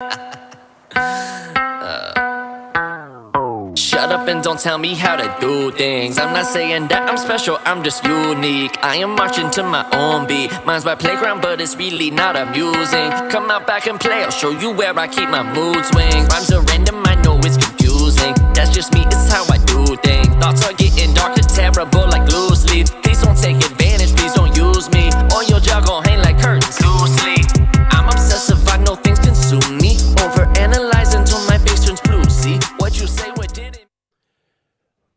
Shut up and don't tell me how to do things. I'm not saying that I'm special, I'm just unique. I am marching to my own beat. Mine's my playground, but it's really not amusing. Come out back and play, I'll show you where I keep my mood swings. Rhymes are random, I know it's confusing. That's just me, it's how I do things. Thoughts are getting darker, terrible like loose leaf. Please don't take advantage, please don't use me, or your jaw gon' hang like curtains loosely. I'm obsessive, I know things consume me. Overanalyze until my face turns blue. See what you say, what didn't.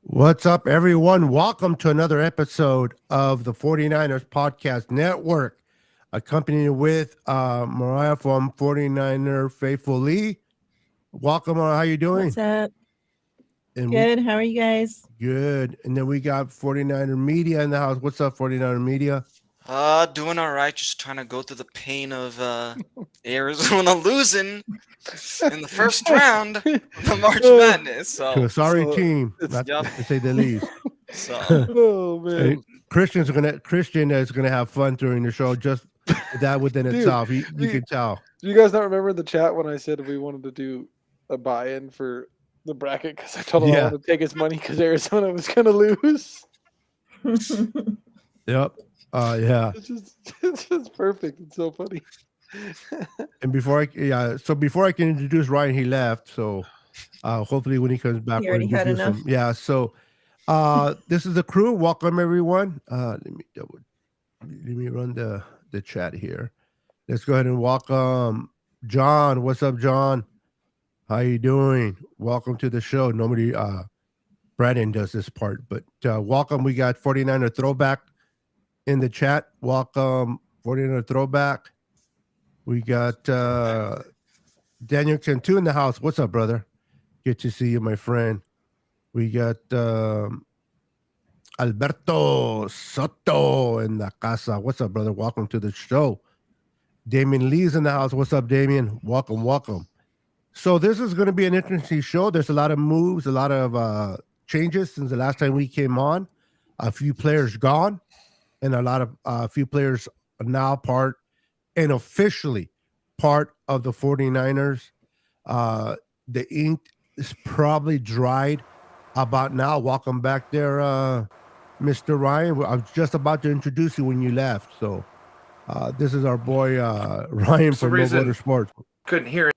What's up, everyone? Welcome to another episode of the 49ers Podcast Network. Accompanied with Mariah from 49er Faithfully. Welcome, Mariah. How you doing? What's up? And Good. How are you guys? Good. And then we got 49er Media in the house. What's up, 49er Media? Doing all right. Just trying to go through the pain of Arizona losing in the first round of the March Madness. So Sorry, team. it's- Not to say the least. so Oh Hey, man, Christian is gonna have fun during the show. Just that within Dude, itself, you dude. can tell. do you guys not remember the chat when I said we wanted to do a buy-in for the bracket because I told him I Yeah. wanted to take his money because Arizona was going to lose? Yep. Yeah. It's just perfect. It's so funny. And before I can introduce Ryan, he left. So hopefully when he comes back, He already we'll had introduce enough. him. Yeah. So this is the crew. Welcome everyone. Let me run the chat here. Let's go ahead and welcome John. What's up, John? How you doing? Welcome to the show. Nobody Brandon does this part, but welcome. We got 49er Throwback in the chat. Welcome, 49er Throwback. We got Daniel Cantu in the house. What's up, brother? Good to see you, my friend. We got Alberto Soto in the casa. What's up, brother? Welcome to the show. Damien Lee's in the house. What's up, Damien? Welcome, welcome. So this is going to be an interesting show. There's a lot of moves, a lot of changes since the last time we came on. A few players gone, and a few players are now part and officially part of the 49ers. The ink is probably dried about now. Welcome back there, Mr. Ryan. I was just about to introduce you when you left. So this is our boy Ryan some from No reason- Motorsports. Couldn't hear it.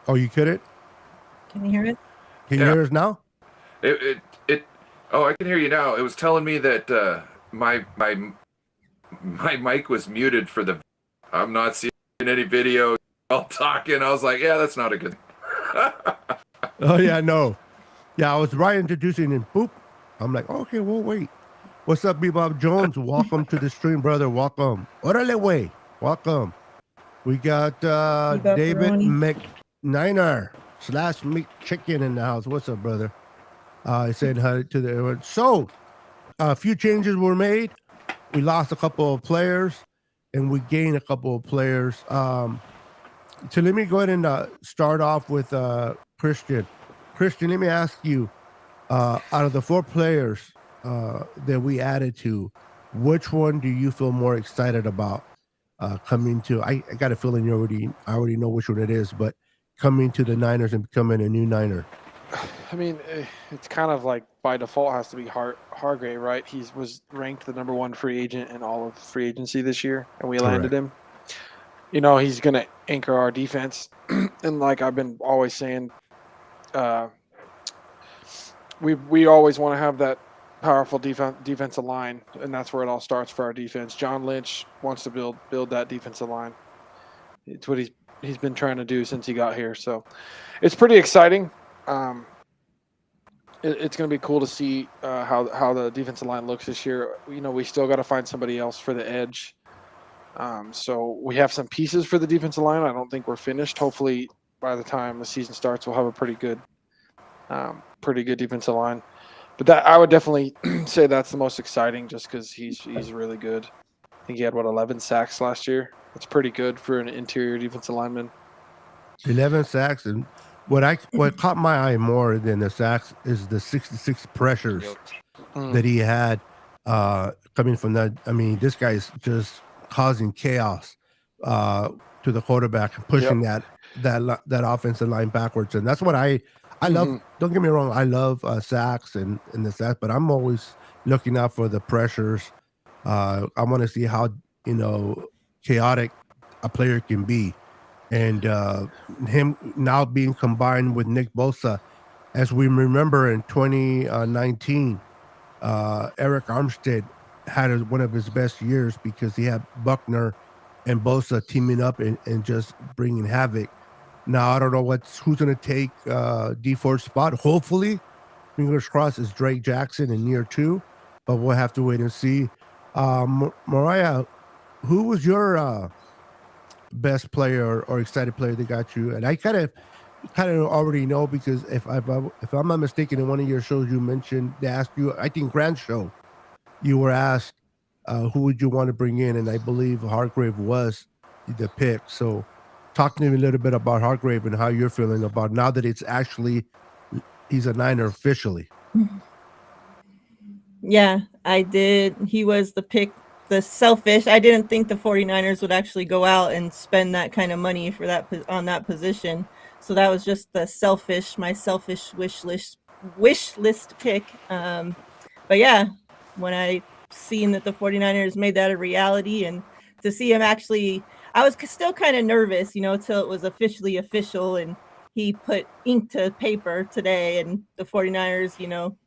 Oh, you couldn't? Can you hear it? Can you Yeah. hear us now? Oh, I can hear you now. It was telling me that my mic was muted for the. I'm not seeing any video. All talking. I was like, yeah, that's not a good. Oh yeah, no. Yeah, I was right introducing and boop. I'm like, okay, we'll wait. What's up, Bebop Jones? Welcome to the stream, brother. Welcome. Orale way. Welcome. We got Bebop David Baroni. McNiner / McChicken in the house. What's up, brother? I said hi to the everyone. So a few changes were made. We lost a couple of players and we gained a couple of players. So let me go ahead and start off with Christian. Christian, let me ask you, out of the 4 players that we added to, which one do you feel more excited about coming to? I got a feeling I already know which one it is, but coming to the Niners and becoming a new Niner. I mean, it's kind of like by default has to be Hargrave, right? He was ranked the #1 free agent in all of free agency this year, and we landed him. You know, he's going to anchor our defense. And like I've been always saying, we always want to have that powerful defensive line, and that's where it all starts for our defense. John Lynch wants to build that defensive line. It's what he's been trying to do since he got here. So it's pretty exciting. It's going to be cool to see how the defensive line looks this year. You know, we still got to find somebody else for the edge. So we have some pieces for the defensive line. I don't think we're finished. Hopefully, by the time the season starts, we'll have a pretty good defensive line. But that I would definitely say that's the most exciting, just because he's really good. I think he had 11 sacks last year. That's pretty good for an interior defensive lineman. 11 sacks, and what caught my eye more than the sacks is the 66 pressures that he had coming from that. I mean, this guy's just causing chaos. to the quarterback and pushing that offensive line backwards. And that's what I love. Mhm. Don't get me wrong, I love sacks and the sacks, but I'm always looking out for the pressures. I want to see how chaotic a player can be, and him now being combined with Nick Bosa, as we remember in 2019, Eric Armstead had one of his best years because he had Buckner and Bosa teaming up and just bringing havoc. Now I don't know who's going to take D Ford's spot. Hopefully, fingers crossed, is Drake Jackson in year 2, but we'll have to wait and see. Mariah, who was your best player or excited player that got you? And I kind of already know, because if I'm not mistaken, in one of your shows you mentioned, they asked you, I think Grant's show, you were asked who would you want to bring in, and I believe Hargrave was the pick. So talk to me a little bit about Hargrave and how you're feeling about now that it's actually he's a Niner officially. Yeah, I did. He was the pick, the selfish. I didn't think the 49ers would actually go out and spend that kind of money for that on that position. So that was just my selfish wish list pick. But yeah, when I seen that the 49ers made that a reality, and to see him actually, I was still kind of nervous, till it was officially official and he put ink to paper today, and the 49ers,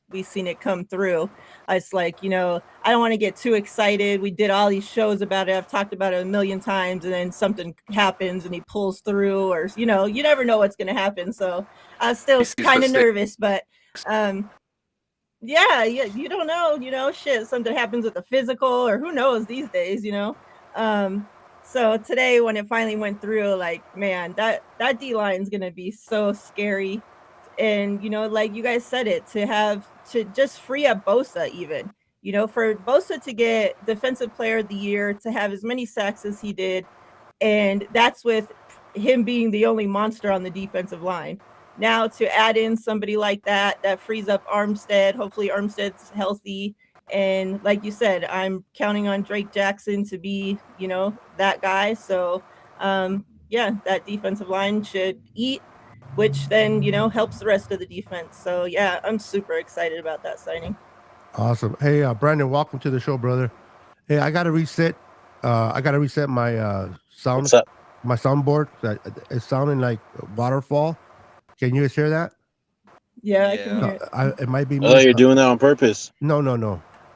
we seen it come through. It's like, I don't want to get too excited. We did all these shows about it. I've talked about it a million times, and then something happens and he pulls through, or, you never know what's going to happen. So I was still kind of nervous, but yeah, you don't know, shit, something happens with the physical, or who knows these days, So today when it finally went through, like, man, that D line is going to be so scary. And, like you guys said it, to just free up Bosa even, for Bosa to get Defensive Player of the Year, to have as many sacks as he did. And that's with him being the only monster on the defensive line. Now to add in somebody like that frees up Armstead. Hopefully Armstead's healthy. And like you said, I'm counting on Drake Jackson to be, that guy. So, yeah, that defensive line should eat, which then, helps the rest of the defense. So, yeah, I'm super excited about that signing. Awesome. Hey, Brandon, welcome to the show, brother. Hey, I got to reset. My sound. What's up? My soundboard. It's sounding like waterfall. Can you guys hear that? Yeah, I can hear it. It might be me. Oh, you're doing that on purpose. No.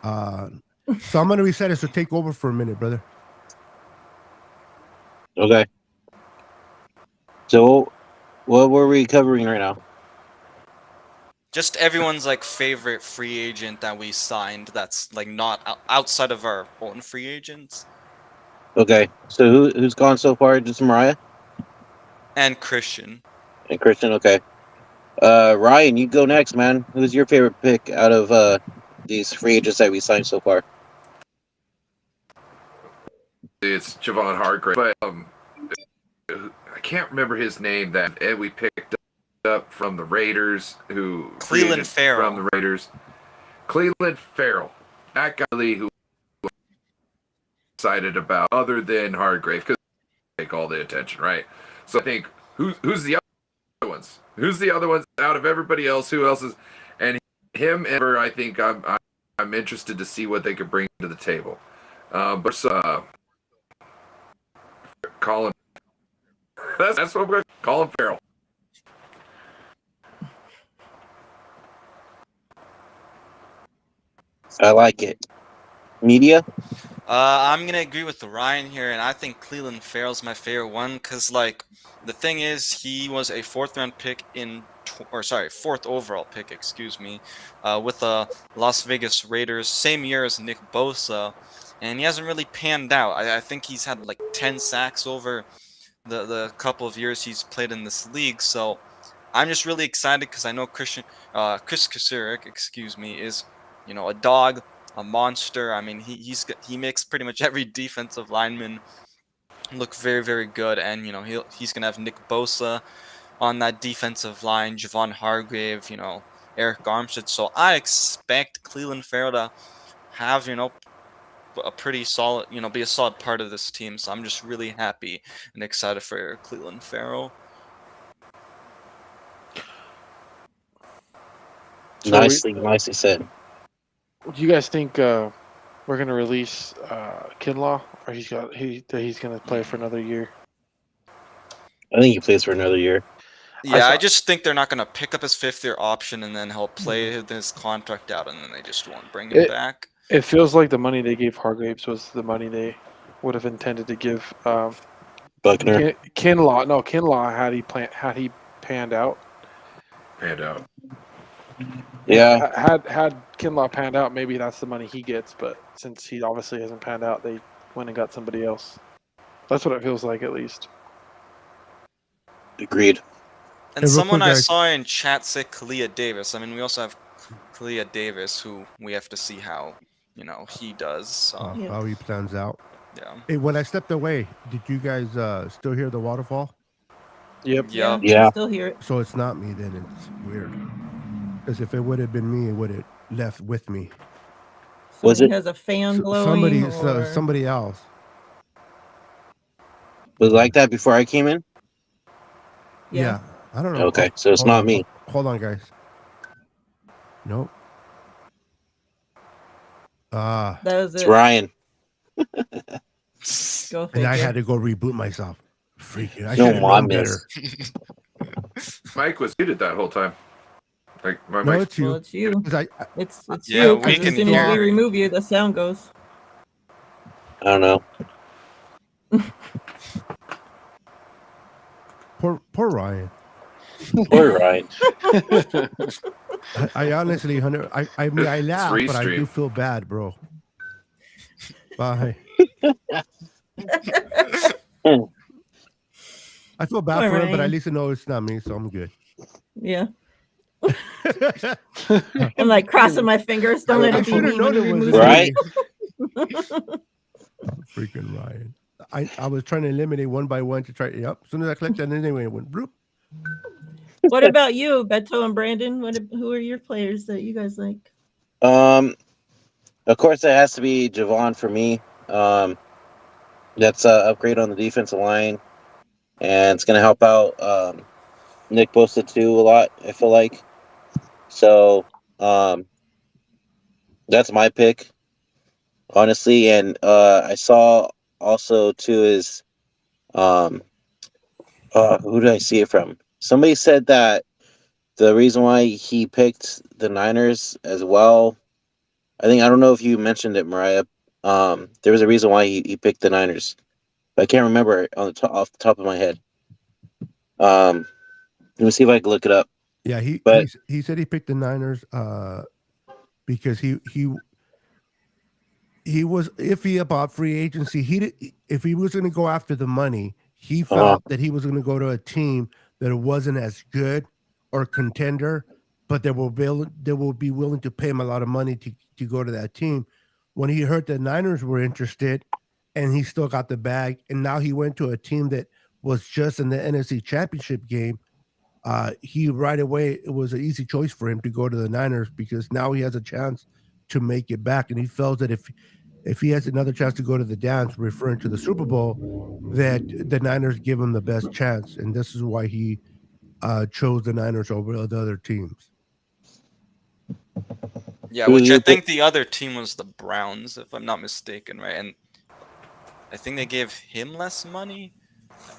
So I'm gonna reset it. So take over for a minute, brother. Okay. So, what were we covering right now? Just everyone's like favorite free agent that we signed that's like not outside of our own free agents. Okay. So who's gone so far? Just Mariah And Christian. and Christian. Okay. Ryan, you go next, man. Who's your favorite pick out of these free agents that we signed so far? It's Javon Hargrave, but I can't remember his name that we picked up from the Raiders. Cleveland Farrell from the Raiders. Cleveland Farrell, that guy who I'm excited about, other than Hargrave, because they take all the attention, right? So I think who's the other ones? Who's the other ones out of everybody else? Who else is? And him and I think I'm interested to see what they could bring to the table. But Colin. That's what we're going to call him, Farrell. I like it. Media? I'm gonna agree with Ryan here, and I think Cleveland Farrell's my favorite one because, like, the thing is, he was a fourth overall pick, with the Las Vegas Raiders, same year as Nick Bosa, and he hasn't really panned out. I think he's had like 10 sacks over the couple of years he's played in this league. So I'm just really excited because I know Chris Kocurek, is a dog, a monster. I mean, he makes pretty much every defensive lineman look very, very good, and he's gonna have Nick Bosa on that defensive line, Javon Hargrave, Eric Armstead. So I expect Cleveland Farrell to have a pretty solid, be a solid part of this team. So I'm just really happy and excited for Cleveland Farrell. So Nicely said. do you guys think we're gonna release Kinlaw, or he's gonna play for another year? I think he plays for another year. Yeah, I saw- just think they're not going to pick up his 5th-year option and then he'll play his contract out and then they just won't bring him back. It feels like the money they gave Hargraves was the money they would have intended to give Buckner. Kinlaw. No, Kinlaw had he panned out. Panned out. Yeah. Had Kinlaw panned out, maybe that's the money he gets. But since he obviously hasn't panned out, they went and got somebody else. That's what it feels like, at least. Agreed. And Hey, real someone quick, I guys. saw in chat said Kalia Davis. I mean, we also have Kalia Davis, who we have to see how, he does. So, Yeah. How he plans out. yeah. Hey, when I stepped away, did you guys still hear the waterfall? Yep. Yeah. Yeah. Still hear it. So it's not me, then it's weird. Because if it would have been me, it would have left with me. Was Somebody it- has a fan So- blowing. or... somebody else. Was it like that before I came in? Yeah. I don't know. Okay, so it's Hold not on, me. Hold on, guys. Nope. That was It's it. Ryan. Go And figure. I had to go reboot myself. Freaking, I No should have known mames. better. Mike was muted that whole time. Like my No, mic. it's you. Well, it's you. 'Cause It's Yeah, you. we 'Cause can as soon as we hear. remove you, the sound goes. I don't know. poor Ryan. Poor Ryan. I honestly, Hunter, I mean, I laugh, but I do Restream. feel bad, bro. Bye. I feel bad Poor for him, but at Ryan. least I know it's not me, so I'm good. Yeah. I'm like crossing my fingers. Don't let it be me when you remove Right? Freaking Ryan. I was trying to eliminate one by one to try. Yep. As soon as I clicked that, anyway, it went bloop. What about you, Beto and Brandon? Who are your players that you guys like? Of course, it has to be Javon for me. That's an upgrade on the defensive line, and it's going to help out Nick Bosa too a lot, I feel like. So that's my pick, honestly. And I saw also too is who did I see it from? Somebody said that the reason why he picked the Niners as well, I don't know if you mentioned it, Mariah. There was a reason why he picked the Niners. But I can't remember it off the top of my head. Let me see if I can look it up. Yeah, But- he said he picked the Niners because he was iffy about free agency. If he was going to go after the money, he felt that he was going to go to a team that wasn't as good or contender, but they will be willing to pay him a lot of money to go to that team. When he heard the Niners were interested, and he still got the bag, and now he went to a team that was just in the NFC Championship game. He right away, it was an easy choice for him to go to the Niners because now he has a chance to make it back, and he felt that if he has another chance to go to the dance, referring to the Super Bowl, that the Niners give him the best chance, and this is why he chose the Niners over the other teams. Yeah, Who which you I pick? think the other team was the Browns, if I'm not mistaken, right? And I think they gave him less money.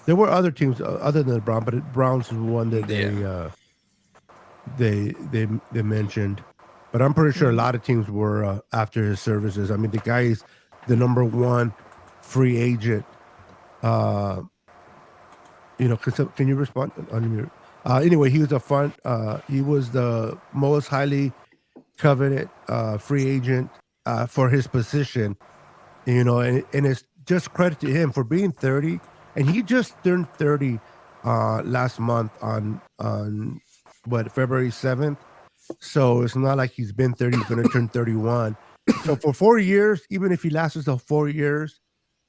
There were other teams other than the Browns, but Browns is one that they mentioned. But I'm pretty sure a lot of teams were after his services. I mean, the guy is the number one free agent. Can you respond? Anyway, he was he was the most highly coveted free agent for his position. And it's just credit to him for being 30, and he just turned 30 last month on February 7th. So it's not like he's been 30, he's going to turn 31. So for 4 years, even if he lasts the 4 years,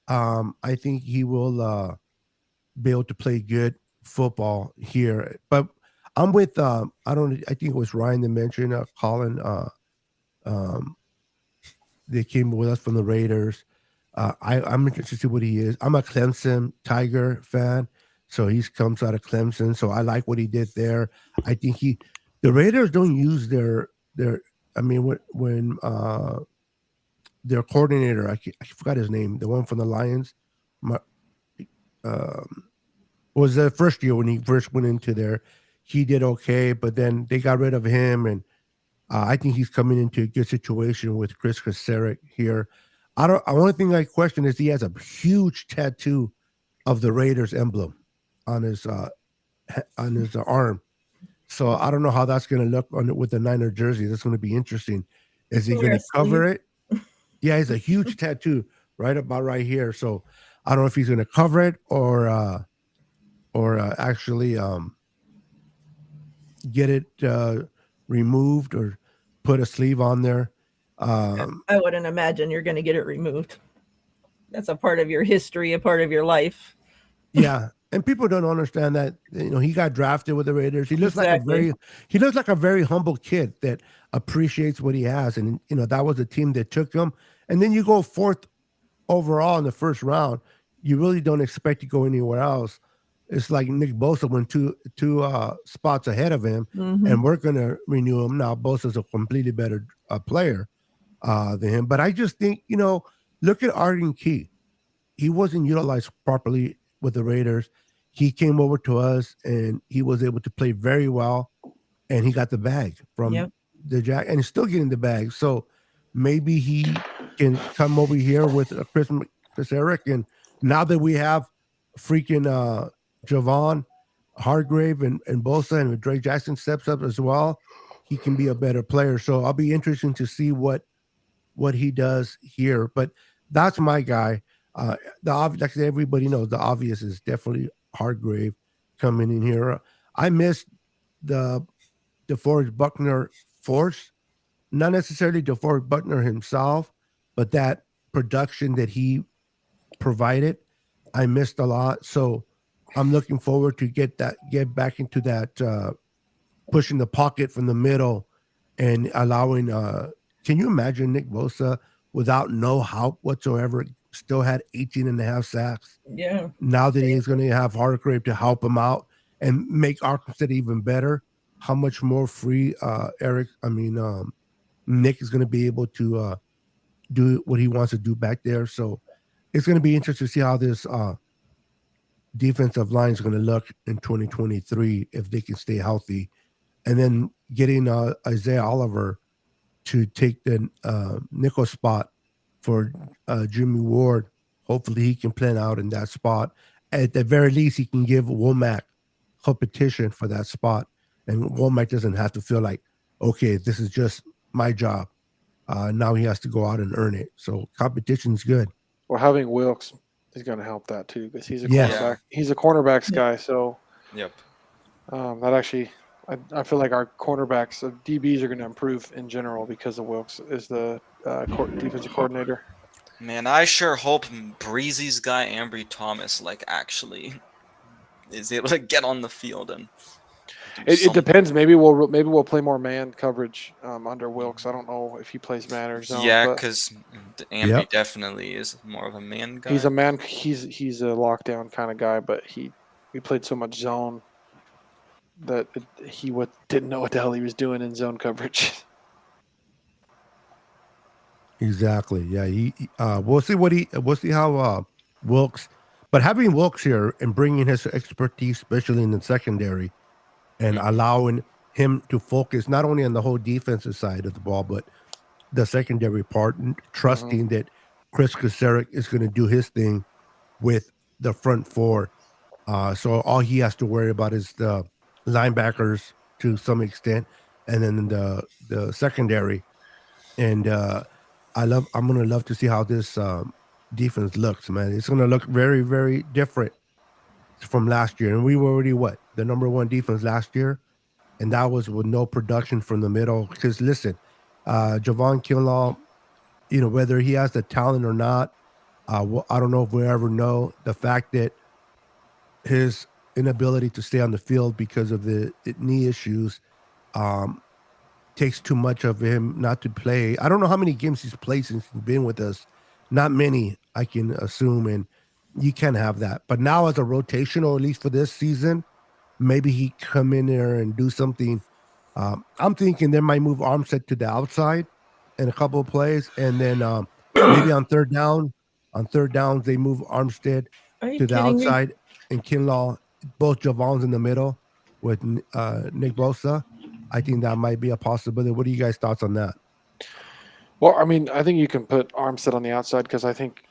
I think he will be able to play good football here. But I'm with I think it was Ryan that mentioned Colin They came with us from the Raiders. I'm interested to see what he is. I'm a Clemson Tiger fan, so he comes out of Clemson. So I like what he did there. I think the Raiders don't use their. I mean, when their coordinator, I forgot his name, the one from the Lions, my, was the first year when he first went into there. He did okay, but then they got rid of him, and I think he's coming into a good situation with Chris Kaserik here. Only thing I question is he has a huge tattoo of the Raiders emblem on his arm. So I don't know how that's going to look with the Niner jersey. That's going to be interesting. Is he Wear going a to cover sleeve. it? Yeah, he's a huge tattoo right about right here. So I don't know if he's going to cover it or actually get it removed or put a sleeve on there. I wouldn't imagine you're going to get it removed. That's a part of your history, a part of your life. Yeah, and people don't understand that he got drafted with the Raiders. He looks Exactly. like a very humble kid that appreciates what he has, and that was the team that took him. And then you go fourth overall in the first round. You really don't expect to go anywhere else. It's like Nick Bosa went two spots ahead of him, Mhm. and we're going to renew him now. Bosa's a completely better player than him, but I just think look at Arden Key. He wasn't utilized properly with the Raiders. He came over to us and he was able to play very well, and he got the bag from Yep. the Jack, and he's still getting the bag. So maybe he can come over here with Chris Eric, and now that we have freaking Javon Hargrave and Bosa, and Dre Jackson steps up as well, he can be a better player. So I'll be interested to see what he does here. But that's my guy. Like everybody knows, the obvious is definitely Hargrave coming in here. I missed the DeForest Buckner force, not necessarily DeForest Buckner himself, but that production that he provided, I missed a lot. So I'm looking forward to get back into that pushing the pocket from the middle and allowing. Can you imagine Nick Bosa without no help whatsoever? Still had 18 and a half sacks. Yeah. Now that he's going to have Hargrave to help him out and make Arkansas even better, how much more free Nick is going to be able to do what he wants to do back there. So it's going to be interesting to see how this defensive line is going to look in 2023 if they can stay healthy. And then getting Isaiah Oliver to take the nickel spot for Jimmy Ward. Hopefully he can plan out in that spot. At the very least, he can give Womack competition for that spot. And Womack doesn't have to feel like, okay, this is just my job. Now he has to go out and earn it. So competition's good. Well, having Wilkes is going to help that too because he's a Yes. cornerback. He's a cornerbacks guy, so Yep. that actually, I feel like our cornerbacks, DBs, are going to improve in general because of Wilkes is the defensive coordinator. Man, I sure hope Breezy's guy Ambry Thomas actually is able to get on the field and. It depends. Maybe we'll play more man coverage under Wilkes. I don't know if he plays man or zone. Yeah, but because Ambry definitely is more of a man guy. he's a man. He's a lockdown kind of guy, but we played so much zone that he didn't know what the hell he was doing in zone coverage. Exactly. Yeah. We'll see how Wilkes, but having Wilkes here and bringing his expertise, especially in the secondary, and allowing him to focus not only on the whole defensive side of the ball, but the secondary part, and trusting that Chris Kaserik is going to do his thing with the front four. So all he has to worry about is the linebackers to some extent, and then the secondary. And I'm going to love to see how this defense looks, man. It's going to look very, very different from last year. And we were already the number one defense last year, and that was with no production from the middle. Because listen, Javon Kinlaw, whether he has the talent or not, I don't know if we'll ever know. The fact that his inability to stay on the field because of the knee issues, takes too much of him not to play. I don't know how many games he's played since he's been with us. Not many, I can assume, and you can't have that. But now as a rotational, at least for this season, maybe he come in there and do something. I'm thinking they might move Armstead to the outside in a couple of plays, and then maybe on third downs they move Armstead Are you to the kidding me? outside and Kinlaw, both Javon's in the middle with Nick Bosa. I think that might be a possibility. What are you guys' thoughts on that? Well, I mean, I think you can put Armstead on the outside because I think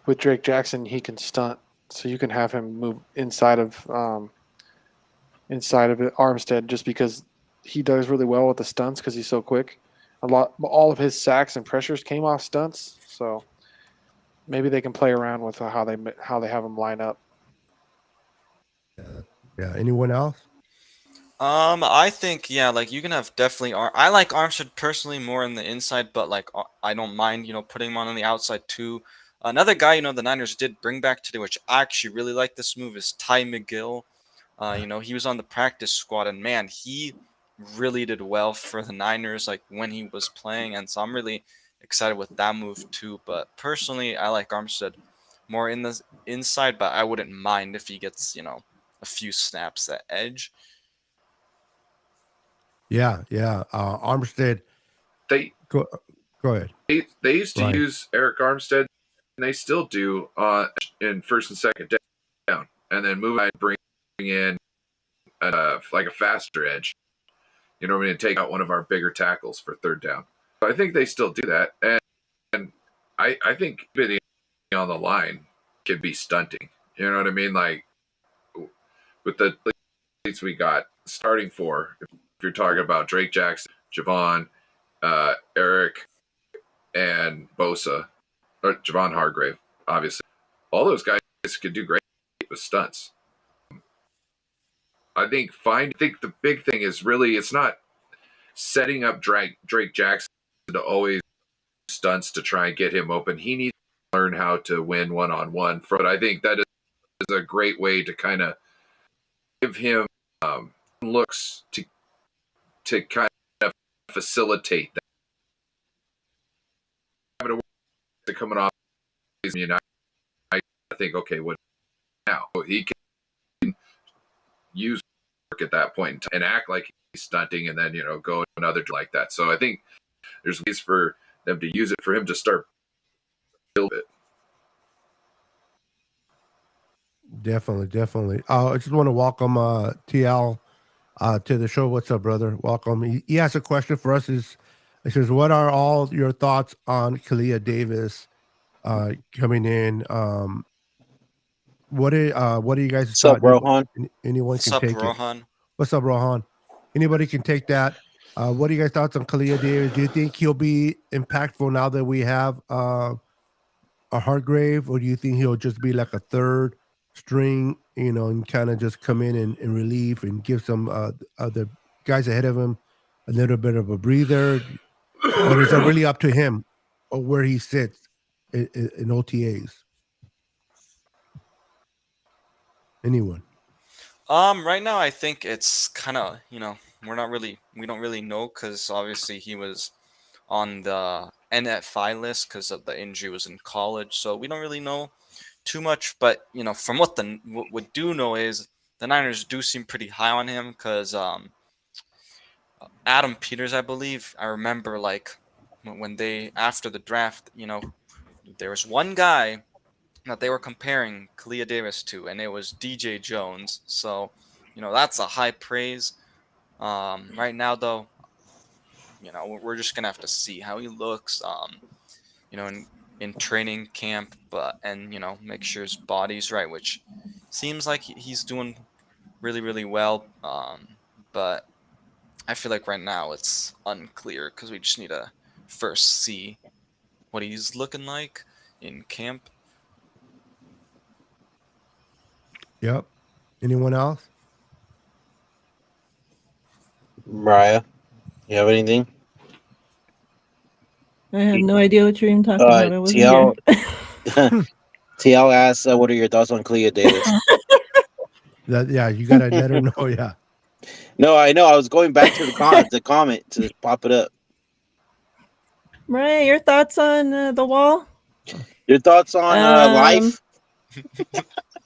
with Drake Jackson he can stunt, so you can have him move inside of Armstead just because he does really well with the stunts because he's so quick. All of his sacks and pressures came off stunts, so maybe they can play around with how they have him line up. Yeah. Anyone else? I think like you can have definitely. I like Armstead personally more in the inside, but like I don't mind putting him on the outside too. Another guy the Niners did bring back today, which I actually really like this move, is Ty McGill. He was on the practice squad, and man, he really did well for the Niners like when he was playing, and so I'm really excited with that move too. But personally, I like Armstead more in the inside, but I wouldn't mind if he gets a few snaps at edge. Yeah. Armstead. They Go ahead. they used to Right. use Eric Armstead, and they still do in first and second down, and then bring in like a faster edge. You know what I mean? Take out one of our bigger tackles for third down. So I think they still do that, and I think being on the line could be stunting. You know what I mean? Like with the leads we got starting for, if you're talking about Drake Jackson, Javon, Eric, and Bosa, or Javon Hargrave, obviously, all those guys could do great with stunts. I think the big thing is really it's not setting up Drake Jackson to always stunts to try and get him open. He needs to learn how to win one-on-one. But I think that is a great way to kind of give him looks to kind of facilitate that. Having to coming off, I think, okay, what now? He can use work at that point in time and act like he's stunting, and then go another like that. So I think there's ways for them to use it for him to start build it. Definitely. I just want to welcome TL to the show. What's up, brother? Welcome. He has a question for us. It says, what are all your thoughts on Kalia Davis coming in? What are you guys' What's up, Rohan? Anyone What's can up, take it. Rohan? What's up, Rohan? Anybody can take that. What are you guys' thoughts on Kalia Davis? Do you think he'll be impactful now that we have a Hargrave, or do you think he'll just be like a third string, and kind of just come in and relieve and give some other guys ahead of him a little bit of a breather? Or is it really up to him or where he sits in OTAs? Anyone? Right now I think it's kind of we don't really know because obviously he was on the NFI list because of the injury was in college, so we don't really know too much. But from what we do know is the Niners do seem pretty high on him because Adam Peters, I believe, I remember like when they after the draft, there was one guy that they were comparing Kalia Davis to, and it was DJ Jones. So, that's a high praise. Right now, though, we're just gonna have to see how he looks. In training camp, and make sure his body's right, which seems like he's doing really, really well. But I feel like right now it's unclear because we just need to first see what he's looking like in camp. Yep. Anyone else? Mariah, you have anything? I have no idea what you're even talking about. I wasn't TL here. TL asks, what are your thoughts on Kalia Davis? Yeah, you gotta let her know. Yeah. No, I know. I was going back to the comment to pop it up. Mariah, your thoughts on the wall? Your thoughts on life?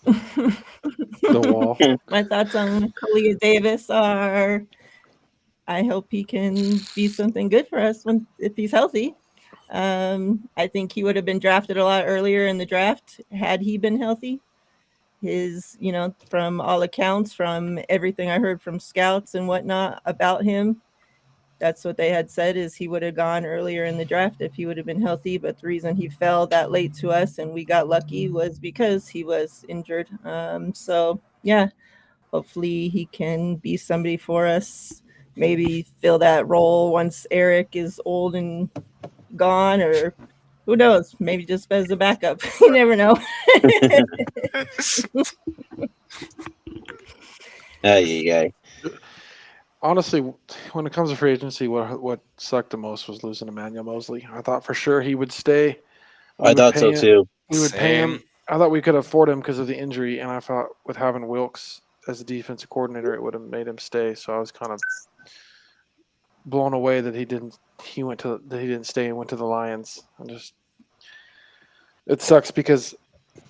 The wall. My thoughts on Kalia Davis are I hope he can be something good for us if he's healthy. I think he would have been drafted a lot earlier in the draft had he been healthy. From all accounts, from everything I heard from scouts and whatnot about him, that's what they had said is he would have gone earlier in the draft if he would have been healthy. But the reason he fell that late to us and we got lucky was because he was injured. So yeah, hopefully he can be somebody for us. Maybe fill that role once Eric is old and gone, or who knows? Maybe just as a backup. You never know. Yeah. Honestly, when it comes to free agency, what sucked the most was losing Emmanuel Mosley. I thought for sure he would stay. I thought so too. We would pay him. Same. I thought we could afford him because of the injury, and I thought with having Wilkes as the defensive coordinator, it would have made him stay. So I was kind of blown away that he didn't stay and went to the Lions. It sucks because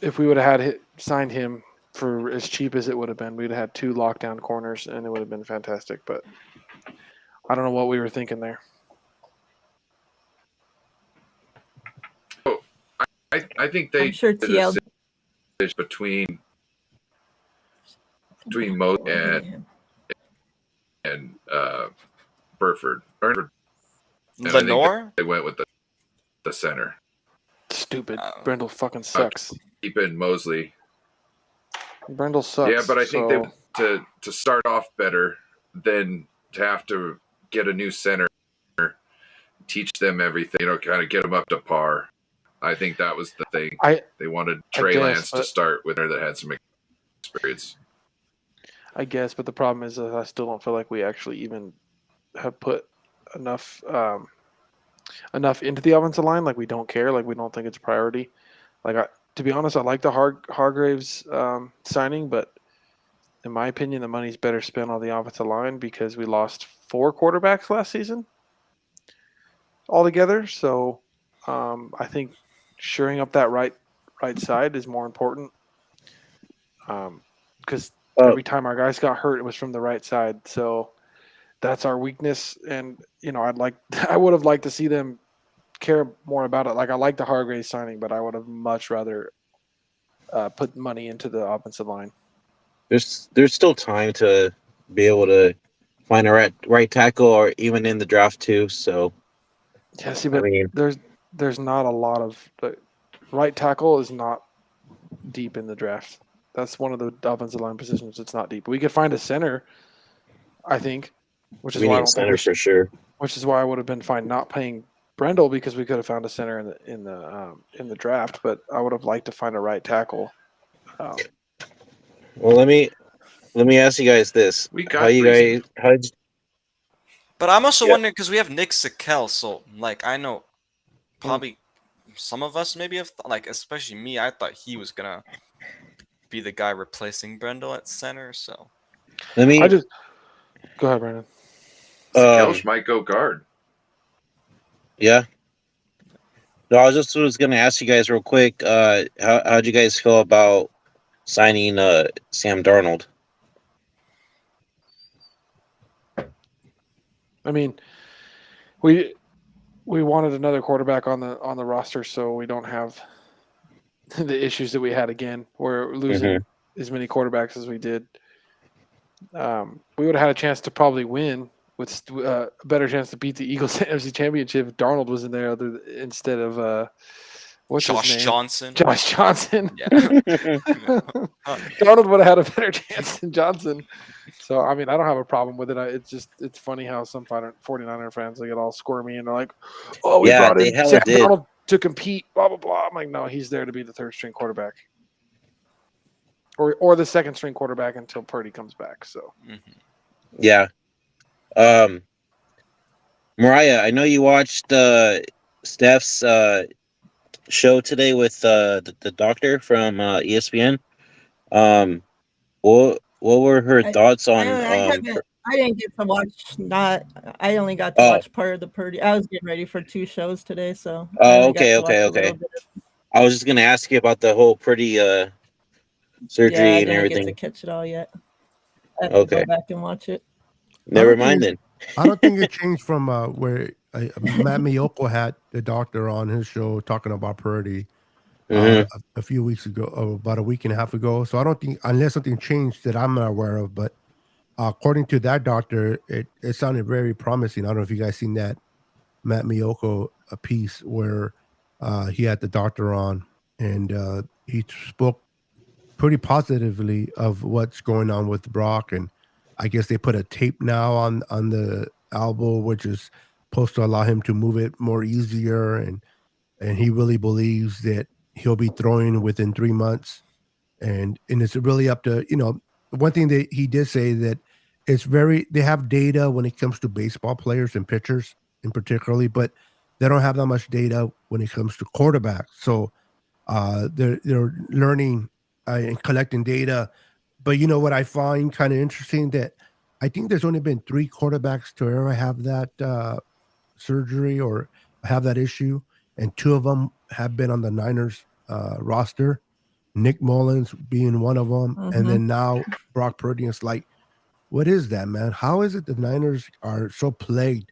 if we would have signed him for as cheap as it would have been, we'd have had 2 lockdown corners, and it would have been fantastic. But I don't know what we were thinking there. I think they I'm sure did a TL decision between Mo and Burford. And I think Lenore? they went with the center. Stupid. Oh. Brendel fucking sucks. Keep in Mosley. Brendel sucks. Yeah, but I think so- to start off better than to have to get a new center, teach them everything, kind of get them up to par. I think that was the thing. They wanted Trey guess, Lance to but- start with her that had some experience. I guess, but the problem is that I still don't feel like we actually even have put enough into the offensive line. Like we don't care. Like we don't think it's a priority. To be honest, I like the Hargraves signing, but in my opinion, the money's better spent on the offensive line because we lost 4 quarterbacks last season altogether. So I think shoring up that right side is more important because every time our guys got hurt, it was from the right side. So that's our weakness, and I would have liked to see them care more about it. Like I like the Hargraves signing, but I would have much rather put money into the offensive line. There's still time to be able to find a right tackle, or even in the draft too. So Yeah, see, but there's not a lot of right tackle is not deep in the draft. That's one of the offensive line positions that's not deep. We could find a center, I think, which is we why I need don't center think for sure. which is why I would have been fine not paying Brendel because we could have found a center in the draft, but I would have liked to find a right tackle. Well, let me ask you guys this: We got how did you, But I'm also Yeah. wondering because we have Nick Sikel, so I know probably some of us maybe have especially me. I thought he was gonna be the guy replacing Brendel at center. So let me Go ahead, Brandon. Kelch might go guard. Yeah. No, I was going to ask you guys real quick. How'd you guys feel about signing Sam Darnold? I mean, we wanted another quarterback on the roster, so we don't have the issues that we had again. We're losing as many quarterbacks as we did. We would have had a chance to probably win with a better chance to beat the Eagles NFC Championship if Darnold was in there instead of what's Josh his name? Johnson. Josh Johnson. Yeah. Donald would have had a better chance than Johnson. So, I mean, I don't have a problem with it. It's funny how some 49er fans, they get all squirmy and they're like, oh, we brought in Sam Darnold to compete, blah, blah, blah. I'm like, no, he's there to be the third-string quarterback. Or the second-string quarterback until Purdy comes back. So, Yeah. Mariah, I know you watched Steph's show today with the doctor from ESPN. What what were her I- thoughts on I didn't get to watch. I only got to Oh. watch part of the Purdy. I was getting ready for 2 shows today, so I Oh, only got okay, to watch okay, a little okay. bit. I was just gonna ask you about the whole pretty surgery Yeah, I and didn't everything. get to catch it all yet. I have to Okay. go back and watch it. Never don't mind think- then. I don't think it changed from where Matt Miyoko had the doctor on his show talking about Purdy Mhm. a few weeks ago, about a week and a half ago. So I don't think, unless something changed that I'm not aware of, but according to that doctor, it sounded very promising. I don't know if you guys seen that Matt Miyoko a piece where he had the doctor on, and he spoke pretty positively of what's going on with Brock. And I guess they put a tape now on the elbow, which is supposed to allow him to move it more easier. And he really believes that he'll be throwing within 3 months. And it's really up to, one thing that he did say that they have data when it comes to baseball players and pitchers in particularly, but they don't have that much data when it comes to quarterbacks. So they're learning and collecting data. But you know what I find kind of interesting, that I think there's only been 3 quarterbacks to ever have that surgery or have that issue, and 2 of them have been on the Niners roster. Nick Mullins being one of them, and then now Brock Purdy. It's like, what is that, man? How is it the Niners are so plagued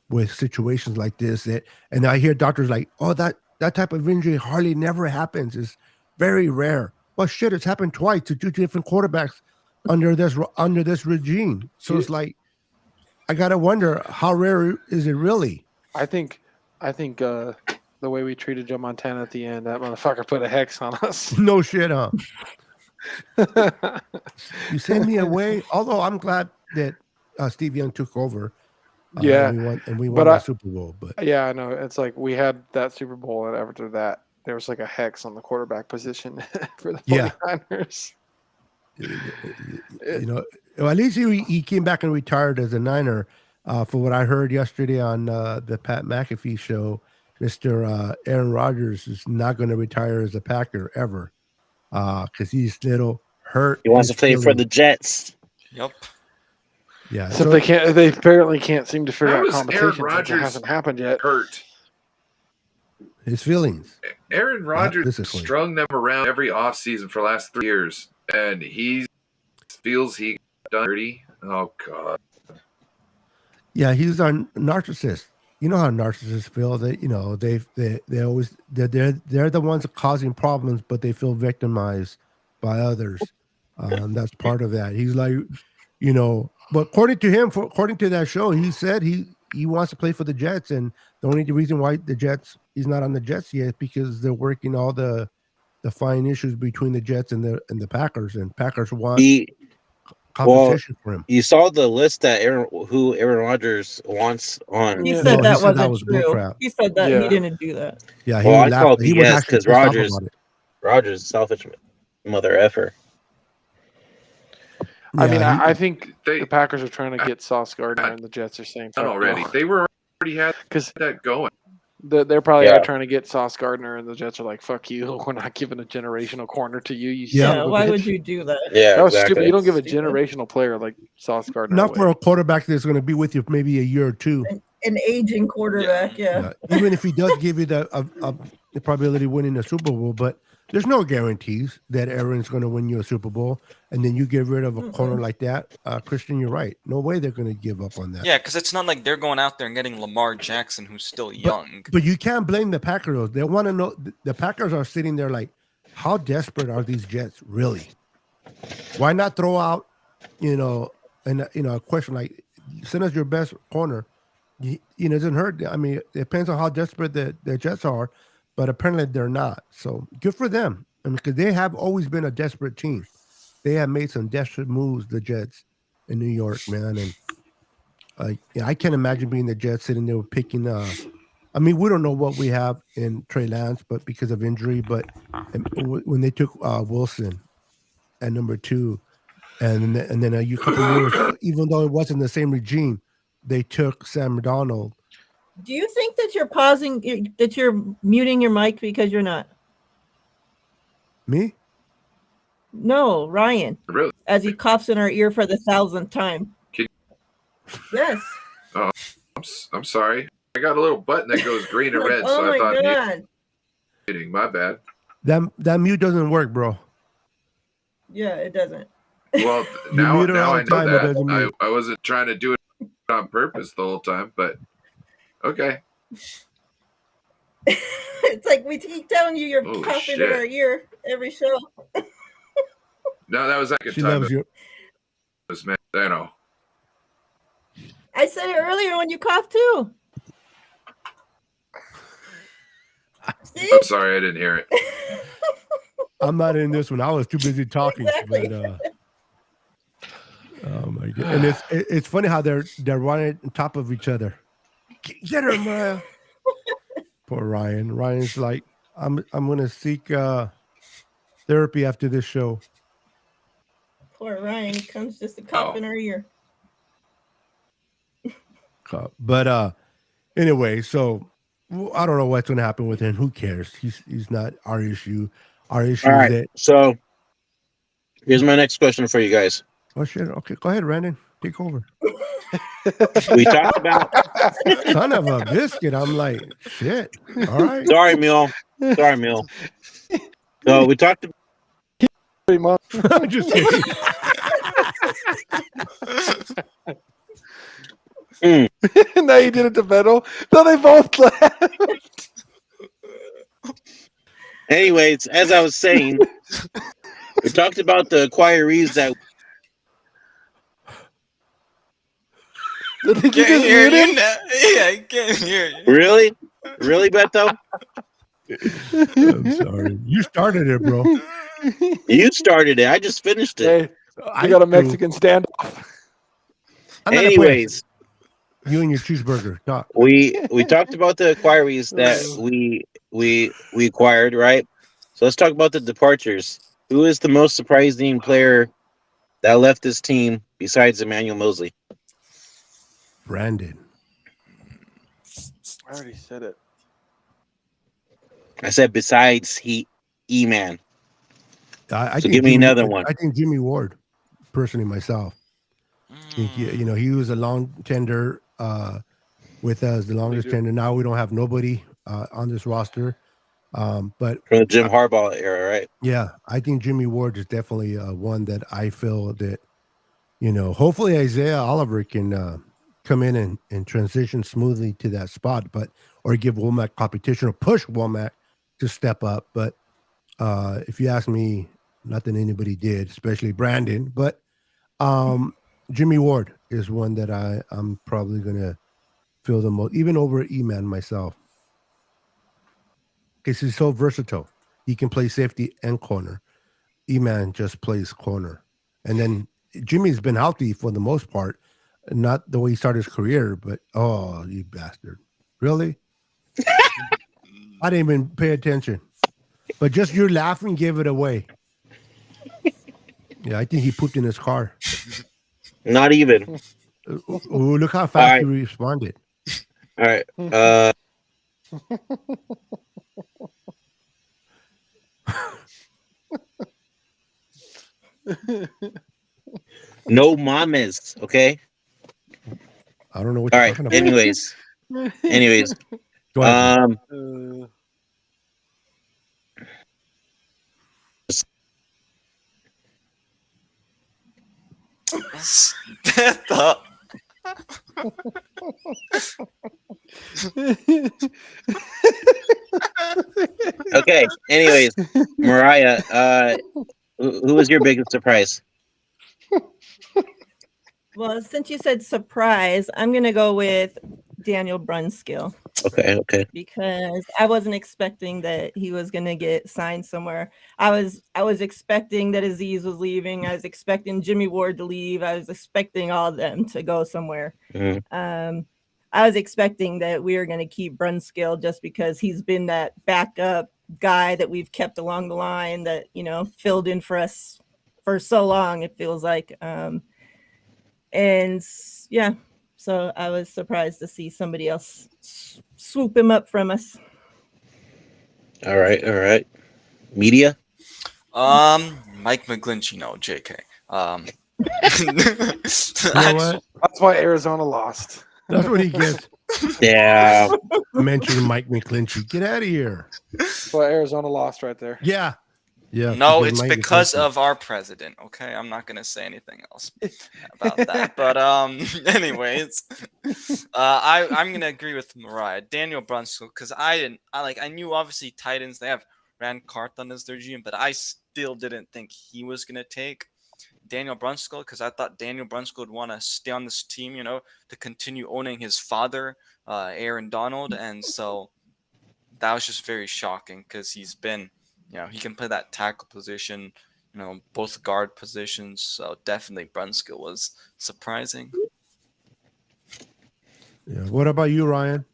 with situations like this? And I hear doctors like, oh, that type of injury hardly never happens. It's very rare. Well, shit, it's happened twice to 2 different quarterbacks under this regime. So it's like, I gotta wonder, how rare is it really? I think the way we treated Joe Montana at the end, that motherfucker put a hex on us. No shit, huh? You send me away. Although I'm glad that Steve Young took over. Yeah, and we won but the Super Bowl. But yeah, I know. It's like we had that Super Bowl, and after that, there was like a hex on the quarterback position for the 49ers. Well, at least he came back and retired as a Niner. For what I heard yesterday on the Pat McAfee show, Mr. Aaron Rodgers is not going to retire as a Packer ever, because he's little hurt. He wants his to play for feelings. the Jets. Yep. Yeah. So they can't. They apparently can't seem to figure How out is Aaron competition since it Rodgers hasn't happened yet. hurt. his feelings. Aaron Rodgers physically. strung them around every offseason for the last 3 years, and he feels he got dirty. Oh God. Yeah, he's a narcissist. You know how narcissists feel. That they always they're the ones causing problems, but they feel victimized by others. That's part of that. He's like, but according to him, according to that show, he said he wants to play for the Jets, and the only reason why he's not on the Jets yet, because they're working all the fine issues between the Jets and the Packers, and Packers want compensation for him. You saw the list that Aaron Rodgers wants on. He Yeah. said No, that he said that wasn't was true. bullcrap. He said that Yeah. he didn't do that. Yeah, he Well, I laughed. call He was BS actually because pissed off Rodgers about it. is selfish mother effer. I mean, Yeah, I think They- the Packers are trying to get Sauce Gardner, and the Jets are saying Done fuck already. no. They were already had Because that going. they're probably Yeah. are trying to get Sauce Gardner, and the Jets are like, "Fuck you, we're not giving a generational corner to you." You Yeah, son Yeah, of a why bitch." would you do that? Yeah, That was exactly. stupid. You don't give a Stupid. generational player like Sauce Gardner not away. for a quarterback that's going to be with you maybe a year or two. An aging quarterback, yeah. Even if he does give you the probability of winning a Super Bowl, but there's no guarantees that Aaron's going to win you a Super Bowl, and then you get rid of a corner like that. Christian, you're right. No way they're going to give up on that. Yeah, because it's not like they're going out there and getting Lamar Jackson, who's still young. But you can't blame the Packers. They want to know. The Packers are sitting there like, how desperate are these Jets really? Why not throw out, a question like, send us your best corner. It doesn't hurt. I mean, it depends on how desperate the Jets are, but apparently they're not. So good for them. I mean, because they have always been a desperate team. They have made some desperate moves, the Jets in New York, man. And I can't imagine being the Jets sitting there picking. I mean, we don't know what we have in Trey Lance, but because of injury. But when they took Wilson at number 2, and then a couple of years, even though it wasn't the same regime, they took Sam Darnold. Do you think that you're pausing, that you're muting your mic because you're not? Me? No, Ryan. Really? as he coughs in our ear for the 1,000th time. Can- Yes. I'm sorry. I got a little button that goes green and red, Oh so I my thought god. muting. My bad. That mute doesn't work, bro. Yeah, it doesn't. Well, You now mute it all I the know time, it doesn't that. mute. I wasn't trying to do it on purpose the whole time, but okay. It's like we keep telling you you're Holy coughing in shit. our ear every show. No, that was like a She time loves it you. was meant. I know. I said it earlier when you coughed too. See? I'm sorry I didn't hear it. I'm not in this one. I was too busy talking. Exactly. But, oh my god! And it's funny how they're running on top of each other. Get her, Mariah. Poor Ryan. Ryan's like, I'm gonna seek therapy after this show. Poor Ryan comes just to cough in our ear. But anyway, so I don't know what's gonna happen with him. Who cares? He's not our issue. Our issue All is right. that. So here's my next question for you guys. Oh shit! Okay, go ahead, Brandon. Take over. We talked about. Son of a biscuit. I'm like, shit. All right. Sorry, Mule. Sorry, Mule. So we talked. Pretty much. I'm just kidding. Now you did it to Vettel. No, they both laughed. Anyways, as I was saying, we talked about the acquirees that. Did you Can't just hear mute you him? now. Yeah, I can't hear you. Really, Beto? I'm sorry. You started it, bro. You started it. I just finished it. Hey, I got a Mexican standoff. I'm not a Anyways, You and your cheeseburger. Talk. we talked about the acquirees that we acquired, right? So let's talk about the departures. Who is the most surprising player that left this team besides Emmanuel Mosley? Brandon. I already said it. I said besides E-Man. I So give me another one. I think Jimmy Ward, personally, myself. I think, he was a long tender with us, the longest tender. Now we don't have nobody on this roster. But From the Jim Harbaugh era, right? yeah, I think Jimmy Ward is definitely one that I feel that, hopefully Isaiah Oliver can come in and transition smoothly to that spot, or give Womack competition or push Womack to step up. But if you ask me, not that anybody did, especially Brandon, but Jimmy Ward is one that I'm probably going to feel the most, even over E-Man myself. Because he's so versatile. He can play safety and corner. E-Man just plays corner. And then Jimmy's been healthy for the most part. Not the way he started his career, but oh, you bastard. Really? I didn't even pay attention. But just your laughing gave it away. Yeah, I think he pooped in his car. Not even. Oh, look how fast he responded. All right. No mames, okay? I don't know what All you're right. talking about. Anyways, Go ahead. Stop. okay. Anyways, Mariah, who was your biggest surprise? Well, since you said surprise, I'm gonna go with Daniel Brunskill. Okay. Because I wasn't expecting that he was gonna get signed somewhere. I was expecting that Aziz was leaving. I was expecting Jimmy Ward to leave. I was expecting all of them to go somewhere. Mm-hmm. I was expecting that we were gonna keep Brunskill just because he's been that backup guy that we've kept along the line that filled in for us for so long. It feels like, and yeah. So I was surprised to see somebody else swoop him up from us. All right. Media? Mike McGlinchey, no, JK. You know what? That's why Arizona lost. That's what he gets Yeah. mentioning Mike McClinchy. Get out of here. That's why Arizona lost right there. Yeah. Yeah. No, it's Mike because McClinchy. of our president. Okay, I'm not gonna say anything else about that. But anyways, I'm gonna agree with Mariah, Daniel Brunskill, because I knew obviously Titans they have Rand Carthon as their GM, but I still didn't think he was gonna take Daniel Brunskill because I thought Daniel Brunskill would want to stay on this team, to continue owning his father, Aaron Donald, and so that was just very shocking because he's been. He can play that tackle position, both guard positions. So definitely Brunskill was surprising. Yeah. What about you, Ryan?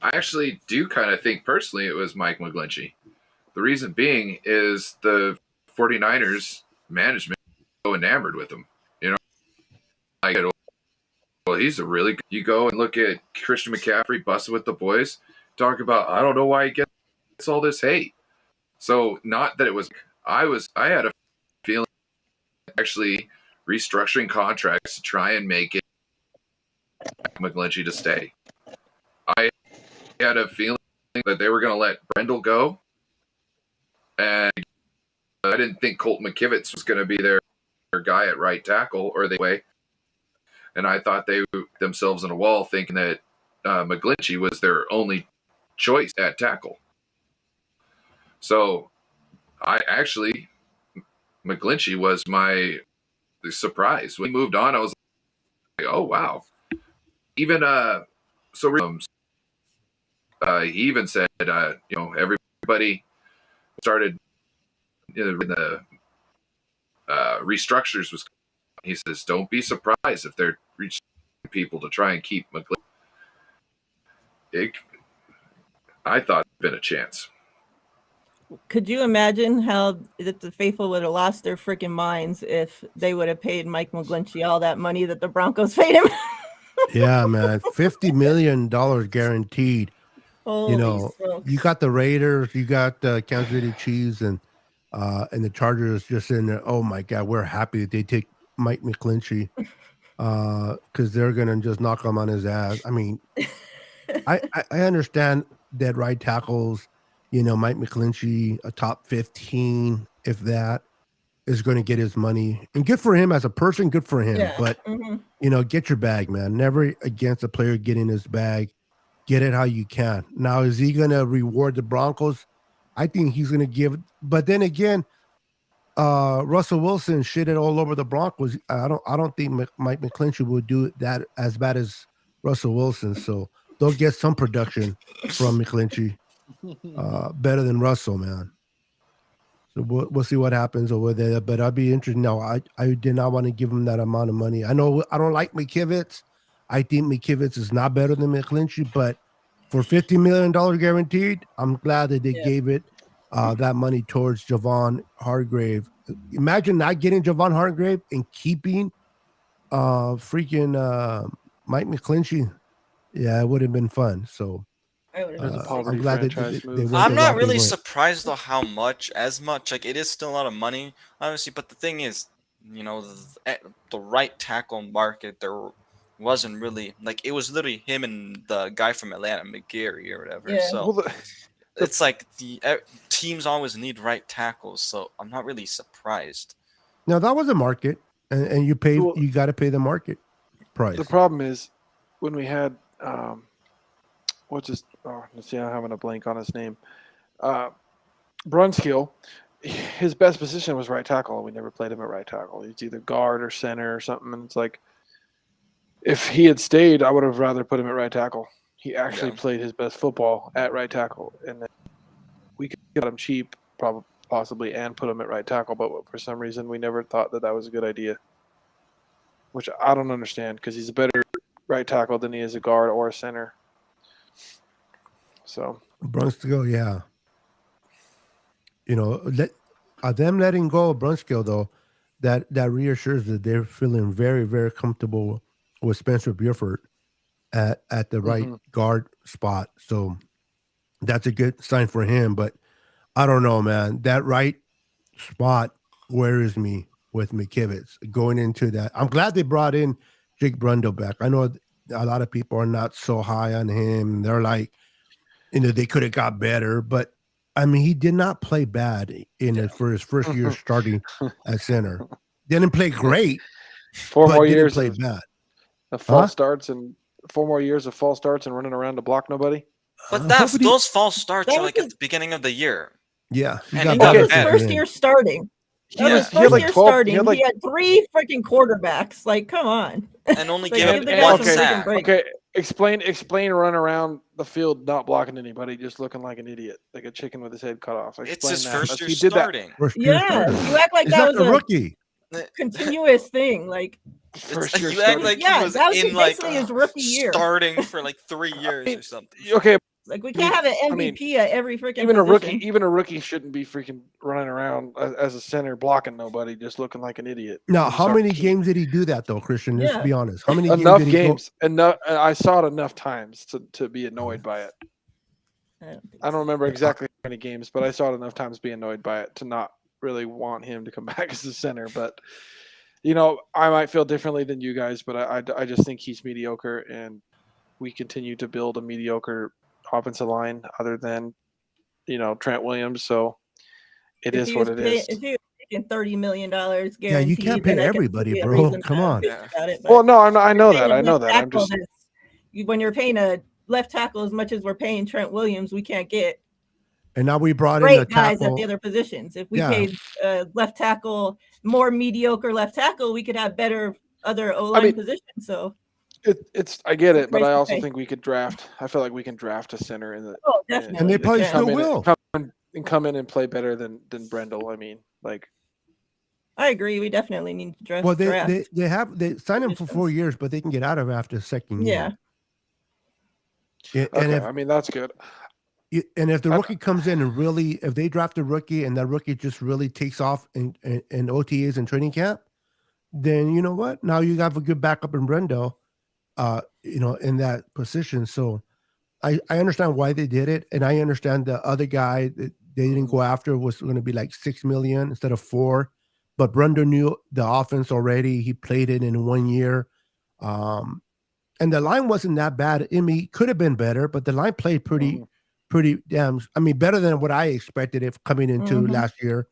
I actually do kind of think personally it was Mike McGlinchey. The reason being is the 49ers management is so enamored with him. Like, well, he's a really good. You go and look at Christian McCaffrey busting with the boys. Talk about, I don't know why he gets all this hate. So not that it was, I had a feeling actually restructuring contracts to try and make it McGlinchey to stay. I had a feeling that they were going to let Brendel go. And I didn't think Colt McKivitz was going to be their guy at right tackle or the way. And I thought they themselves in a wall thinking that McGlinchey was their only choice at tackle. So McGlinchey was my surprise. When he moved on, I was like, oh, wow. Even, he even said, everybody started in the restructures was, he says, don't be surprised if they're reaching people to try and keep McGlinchey. I thought it'd been a chance. Could you imagine how that the faithful would have lost their freaking minds if they would have paid Mike McGlinchey all that money that the Broncos paid him? Yeah, man. $50 million guaranteed. Holy smokes. You got the Raiders, you got the Kansas City Chiefs, and the Chargers just in there. Oh my God, we're happy that they take Mike McGlinchey because they're gonna just knock him on his ass. I mean, I understand that right tackles, Mike McGlinchey, a top 15, if that, is going to get his money. And good for him as a person, good for him. Yeah. But, get your bag, man. Never against a player getting his bag. Get it how you can. Now, is he going to reward the Broncos? I think he's going to give. But then again, Russell Wilson shitted all over the Broncos. I don't think Mike McGlinchey would do that as bad as Russell Wilson. So they'll get some production from McGlinchey. Better than Russell, man. So we'll see what happens over there. But I'd be interested. No, I did not want to give him that amount of money. I know I don't like McKivitz. I think McKivitz is not better than McGlinchey, but for $50 million guaranteed, I'm glad that they gave it that money towards Javon Hargrave. Imagine not getting Javon Hargrave and keeping freaking Mike McGlinchey. Yeah, it would have been fun. So I'm glad that they went I'm the not route really they went. surprised though how much, as much. Like it is still a lot of money, obviously. But the thing is, the right tackle market there wasn't really it was literally him and the guy from Atlanta, McGarry or whatever. Yeah. So it's like the teams always need right tackles. So I'm not really surprised. Now that was a market, and you pay. Well, You got to pay the market price. The problem is when we had I'm having a blank on his name. Brunskill, his best position was right tackle. We never played him at right tackle. He's either guard or center or something. And it's like, if he had stayed, I would have rather put him at right tackle. He actually played his best football at right tackle, and then we could get him cheap, possibly, and put him at right tackle. But for some reason, we never thought that was a good idea, which I don't understand because he's a better right tackle than he is a guard or a center. So Brunskill, yeah. Them letting go of Brunskill though, that reassures that they're feeling very, very comfortable with Spencer Buford at the right guard spot. So that's a good sign for him. But I don't know, man. That right spot worries me with McKivitz going into that. I'm glad they brought in Jake Brundle back. I know a lot of people are not so high on him. They're like, they could have got better, but I mean, he did not play bad for his first year starting at center. Didn't play great. Four but more didn't years play of, bad. of false starts and 4 more years of false starts and running around to block nobody. But Nobody- those false starts That are was like at the beginning of the year. Yeah, he And got he That got was his better. first year starting. That was his He had first like year 12 starting. he had like- He had 3 freaking quarterbacks. Like, come on. And only Like, gave give up the guy one some freaking sack. break. Okay, explain run around the field not blocking anybody, just looking like an idiot, like a chicken with his head cut off. It's Explain his that. first That's- year he did that. starting. First year Yeah, starter. you act like He's that not was the a rookie. continuous thing. Like, First year You act starting. like Yeah, he was that was in like basically his rookie year. starting for like 3 years or something. Okay, like we can't have an I mean, MVP at every freaking even a position. rookie shouldn't be freaking running around as a center blocking nobody, just looking like an idiot. Now, I'm how sorry. many games did he do that though, Christian? Let's Yeah. be honest. How many Enough games did he games. Enough. I saw it enough times to be Mm-hmm. annoyed by it. I don't think I don't so. remember exactly how many games, but I saw it enough times be annoyed by it to not really want him to come back as a center. But I might feel differently than you guys, but I just think he's mediocre, and we continue to build a mediocre offensive line other than Trent Williams. So it If is he what was it pay- is. If he was making $30 million guaranteed, Yeah, you can't pay then I could everybody, see a bro. reason Come to on. bitch Yeah. about it, but Well, no, I know paying that. I know left that. I'm tackle just when you're paying a left tackle as much as we're paying Trent Williams, we can't get And now we brought in a great guys at tackle. the other positions. If we Yeah. paid left tackle, more mediocre left tackle, we could have better other O-line mean, positions. So, it's I get it, but Price I to also pay. think we could draft. I feel like we can draft a center in the oh, definitely. And they we probably can. still come in will. and come in and play better than Brendel. I mean, like I agree. We definitely need to draft. Well, draft. they signed him for positions. 4 years, but they can get out of after the second Yeah. year. Yeah, okay, I mean that's good. And if the I- rookie comes in and really, if they draft a rookie and that rookie just really takes off in OTAs and training camp, then you know what? Now you have a good backup in Brendo, in that position. So I understand why they did it. And I understand the other guy that they didn't go after was going to be like 6 million instead of 4. But Brendo knew the offense already. He played it in 1 year. And the line wasn't that bad. I mean, it could have been better, but the line played pretty damn. I mean, better than what I expected if coming into Mhm. last year.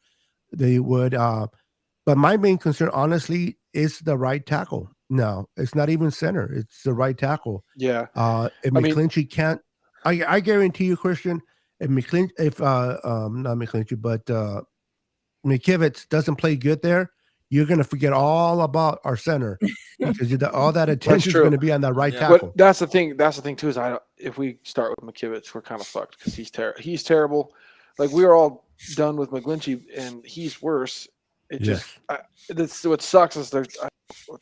They would. But my main concern, honestly, is the right tackle. No, it's not even center. It's the right tackle. Yeah, If I mean- McClinchy can't, I guarantee you, Christian, if not McClinchy, but McKivitz doesn't play good there, you're gonna forget all about our center because all that attention is true. going to be on that right Yeah. tackle. but that's the thing. That's the thing too. Is if we start with McKivitz, we're kind of fucked because he's terrible. Like we were all done with McGlinchey, and he's worse. It just that's what sucks is I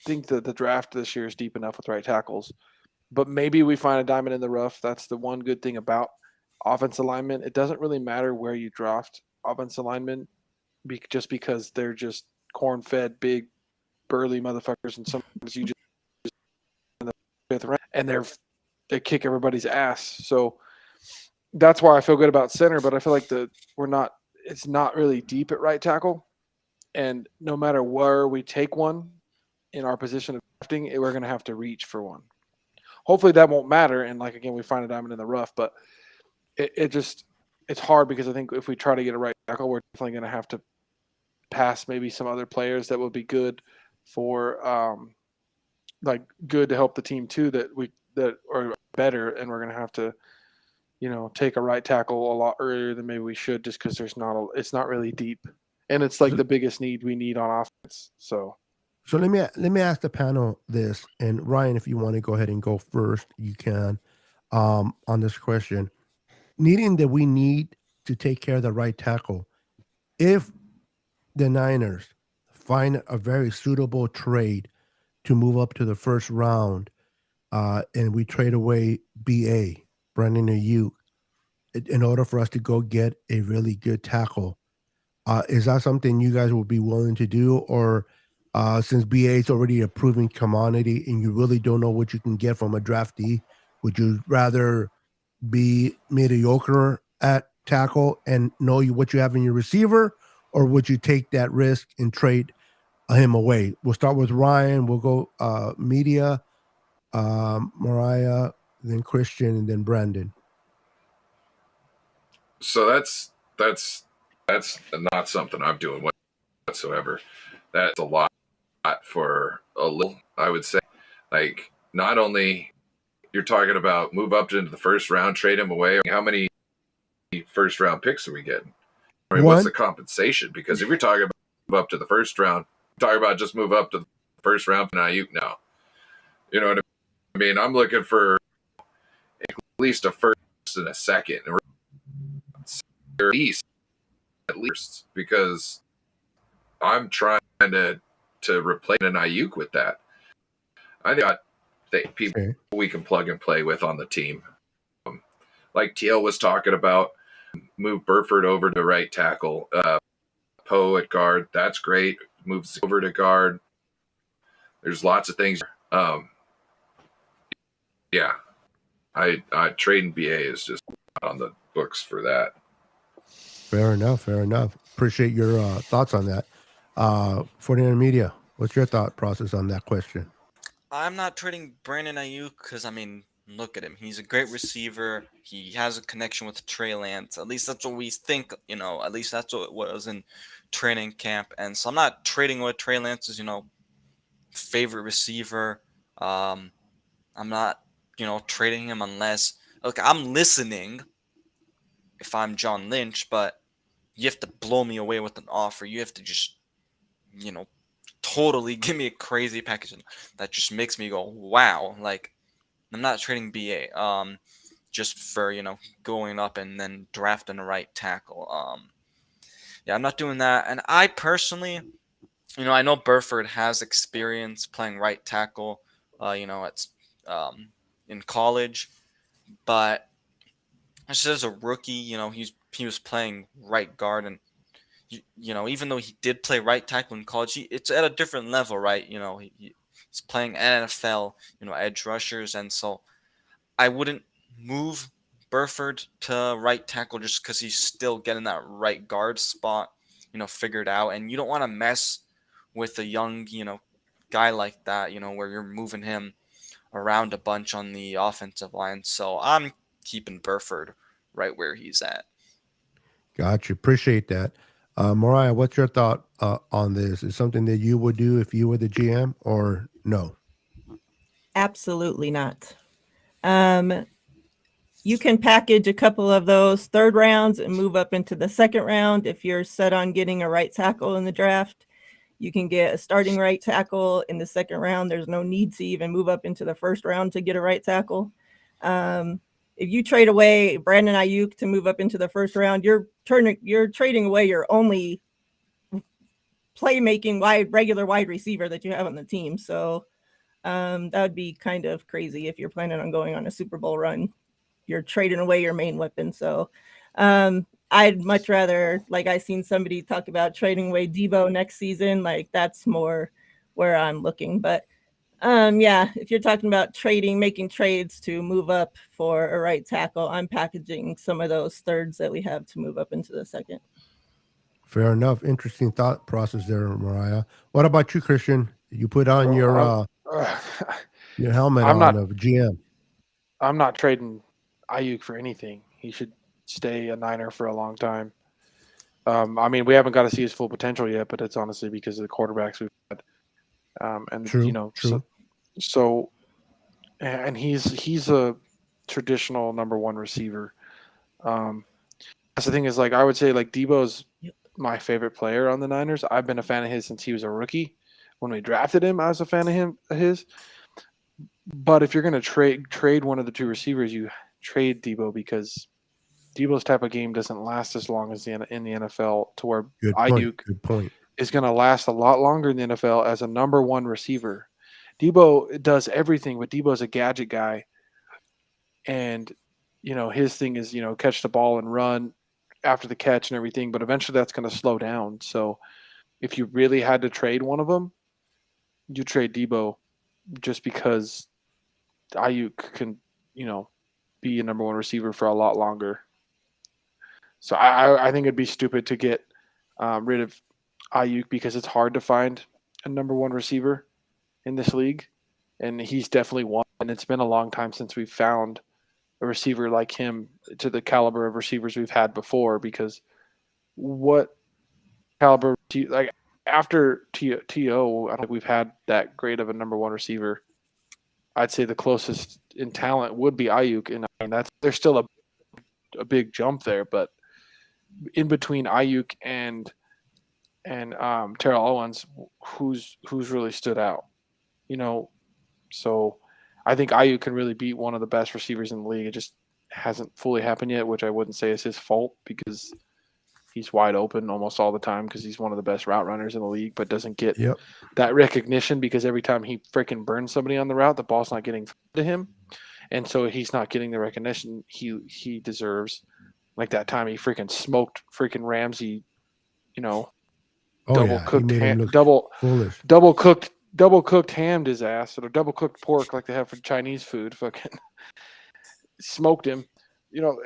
think that the draft this year is deep enough with right tackles, but maybe we find a diamond in the rough. That's the one good thing about offensive linemen. It doesn't really matter where you draft offensive linemen, just because they're just corn-fed, big, burly motherfuckers, and sometimes you just in the fifth round, and they kick everybody's ass. So that's why I feel good about center, but I feel like it's not really deep at right tackle. And no matter where we take one in our position of drafting, we're going to have to reach for one. Hopefully that won't matter. And like, again, we find a diamond in the rough, but it's hard because I think if we try to get a right tackle, we're definitely going to have to pass maybe some other players that will be good for, good to help the team too, that are better. And we're going to have to, take a right tackle a lot earlier than maybe we should, just because it's not really deep. And it's like the biggest need we need on offense. So let me ask the panel this, and Ryan, if you want to go ahead and go first, you can on this question. We need to take care of the right tackle. If the Niners find a very suitable trade to move up to the first round, and we trade away BA, Brandon Ayuk, in order for us to go get a really good tackle, is that something you guys would be willing to do? Or since BA is already a proven commodity and you really don't know what you can get from a draftee, would you rather be mediocre at tackle and know what you have in your receiver, or would you take that risk and trade him away? We'll start with Ryan. We'll go media, Mariah, then Christian, and then Brandon. So that's not something I'm doing whatsoever. That's a lot for a little, I would say. Like, not only you're talking about move up into the first round, trade him away. How many first round picks are we getting? I mean, what's the compensation? Because if you're talking about move up to the first round, talking about just move up to the first round for Ayuk now. You know what I mean? I'm looking for at least a first and a second, or at least, because I'm trying to replace an Ayuk with that. I think people we can plug and play with on the team. Like TL was talking about, move Burford over to right tackle, Poe at guard. That's great. Moves over to guard. There's lots of things. Yeah, I trading BA is just on the books for that. Fair enough. Appreciate your thoughts on that. 49er Media, what's your thought process on that question? I'm not trading Brandon Ayuk because, I mean, look at him. He's a great receiver. He has a connection with Trey Lance. At least that's what we think, At least that's what it was in training camp. And so I'm not trading with Trey Lance's, favorite receiver. I'm not, trading him unless, look, I'm listening if I'm John Lynch, but you have to blow me away with an offer. You have to just, totally give me a crazy package that just makes me go, wow. Like, I'm not trading BA just for, going up and then drafting a right tackle. Yeah, I'm not doing that. And I personally, I know Burford has experience playing right tackle, at in college, but just as a rookie, he was playing right guard, and even though he did play right tackle in college, it's at a different level, right? He's playing NFL, edge rushers, and so I wouldn't move Burford to right tackle just because he's still getting that right guard spot, figured out, and you don't want to mess with a young, guy like that, where you're moving him around a bunch on the offensive line. So I'm keeping Burford right where he's at. Gotcha. Appreciate that. Mariah, what's your thought on this? Is something that you would do if you were the GM, or no? Absolutely not. You can package a couple of those third rounds and move up into the second round. If you're set on getting a right tackle in the draft, you can get a starting right tackle in the second round. There's no need to even move up into the first round to get a right tackle. If you trade away Brandon Ayuk to move up into the first round, you're trading away your only playmaking regular wide receiver that you have on the team. So that would be kind of crazy if you're planning on going on a Super Bowl run. You're trading away your main weapon. So I'd much rather, like, I seen somebody talk about trading away Debo next season. Like, that's more where I'm looking. But yeah, if you're talking about making trades to move up for a right tackle, I'm packaging some of those thirds that we have to move up into the second. Fair enough. Interesting thought process there, Mariah. What about you, Christian? You put on your helmet of GM. I'm not trading Ayuk for anything. He should stay a Niner for a long time. I mean, we haven't got to see his full potential yet, but it's honestly because of the quarterbacks we've had. And True. So and he's a traditional number one receiver. That's the thing is, like, I would say, like, Debo's my favorite player on the Niners. I've been a fan of his since he was a rookie. When we drafted him, I was a fan of his. But if you're going to trade one of the two receivers, you trade Debo, because Debo's type of game doesn't last as long as in the NFL, to where Ayuk is going to last a lot longer in the NFL as a number one receiver. Debo does everything, but Debo's a gadget guy. And, his thing is, catch the ball and run after the catch and everything, but eventually that's going to slow down. So if you really had to trade one of them, you trade Debo, just because Ayuk can, be a number one receiver for a lot longer. So I think it'd be stupid to get rid of Ayuk because it's hard to find a number one receiver in this league, and he's definitely one. And it's been a long time since we've found a receiver like him to the caliber of receivers we've had before. Because what caliber, like after T.O., I don't think we've had that great of a number one receiver. I'd say the closest in talent would be Ayuk, and I mean there's still a big jump there, but in between Ayuk and Terrell Owens, who's really stood out, So I think Ayuk can really beat one of the best receivers in the league. It just hasn't fully happened yet, which I wouldn't say is his fault because he's wide open almost all the time because he's one of the best route runners in the league, but doesn't get that recognition because every time he freaking burns somebody on the route, the ball's not getting to him. And so he's not getting the recognition he deserves. Like that time he freaking smoked freaking Ramsey, double cooked hammed his ass, or double cooked pork like they have for Chinese food. Fucking smoked him.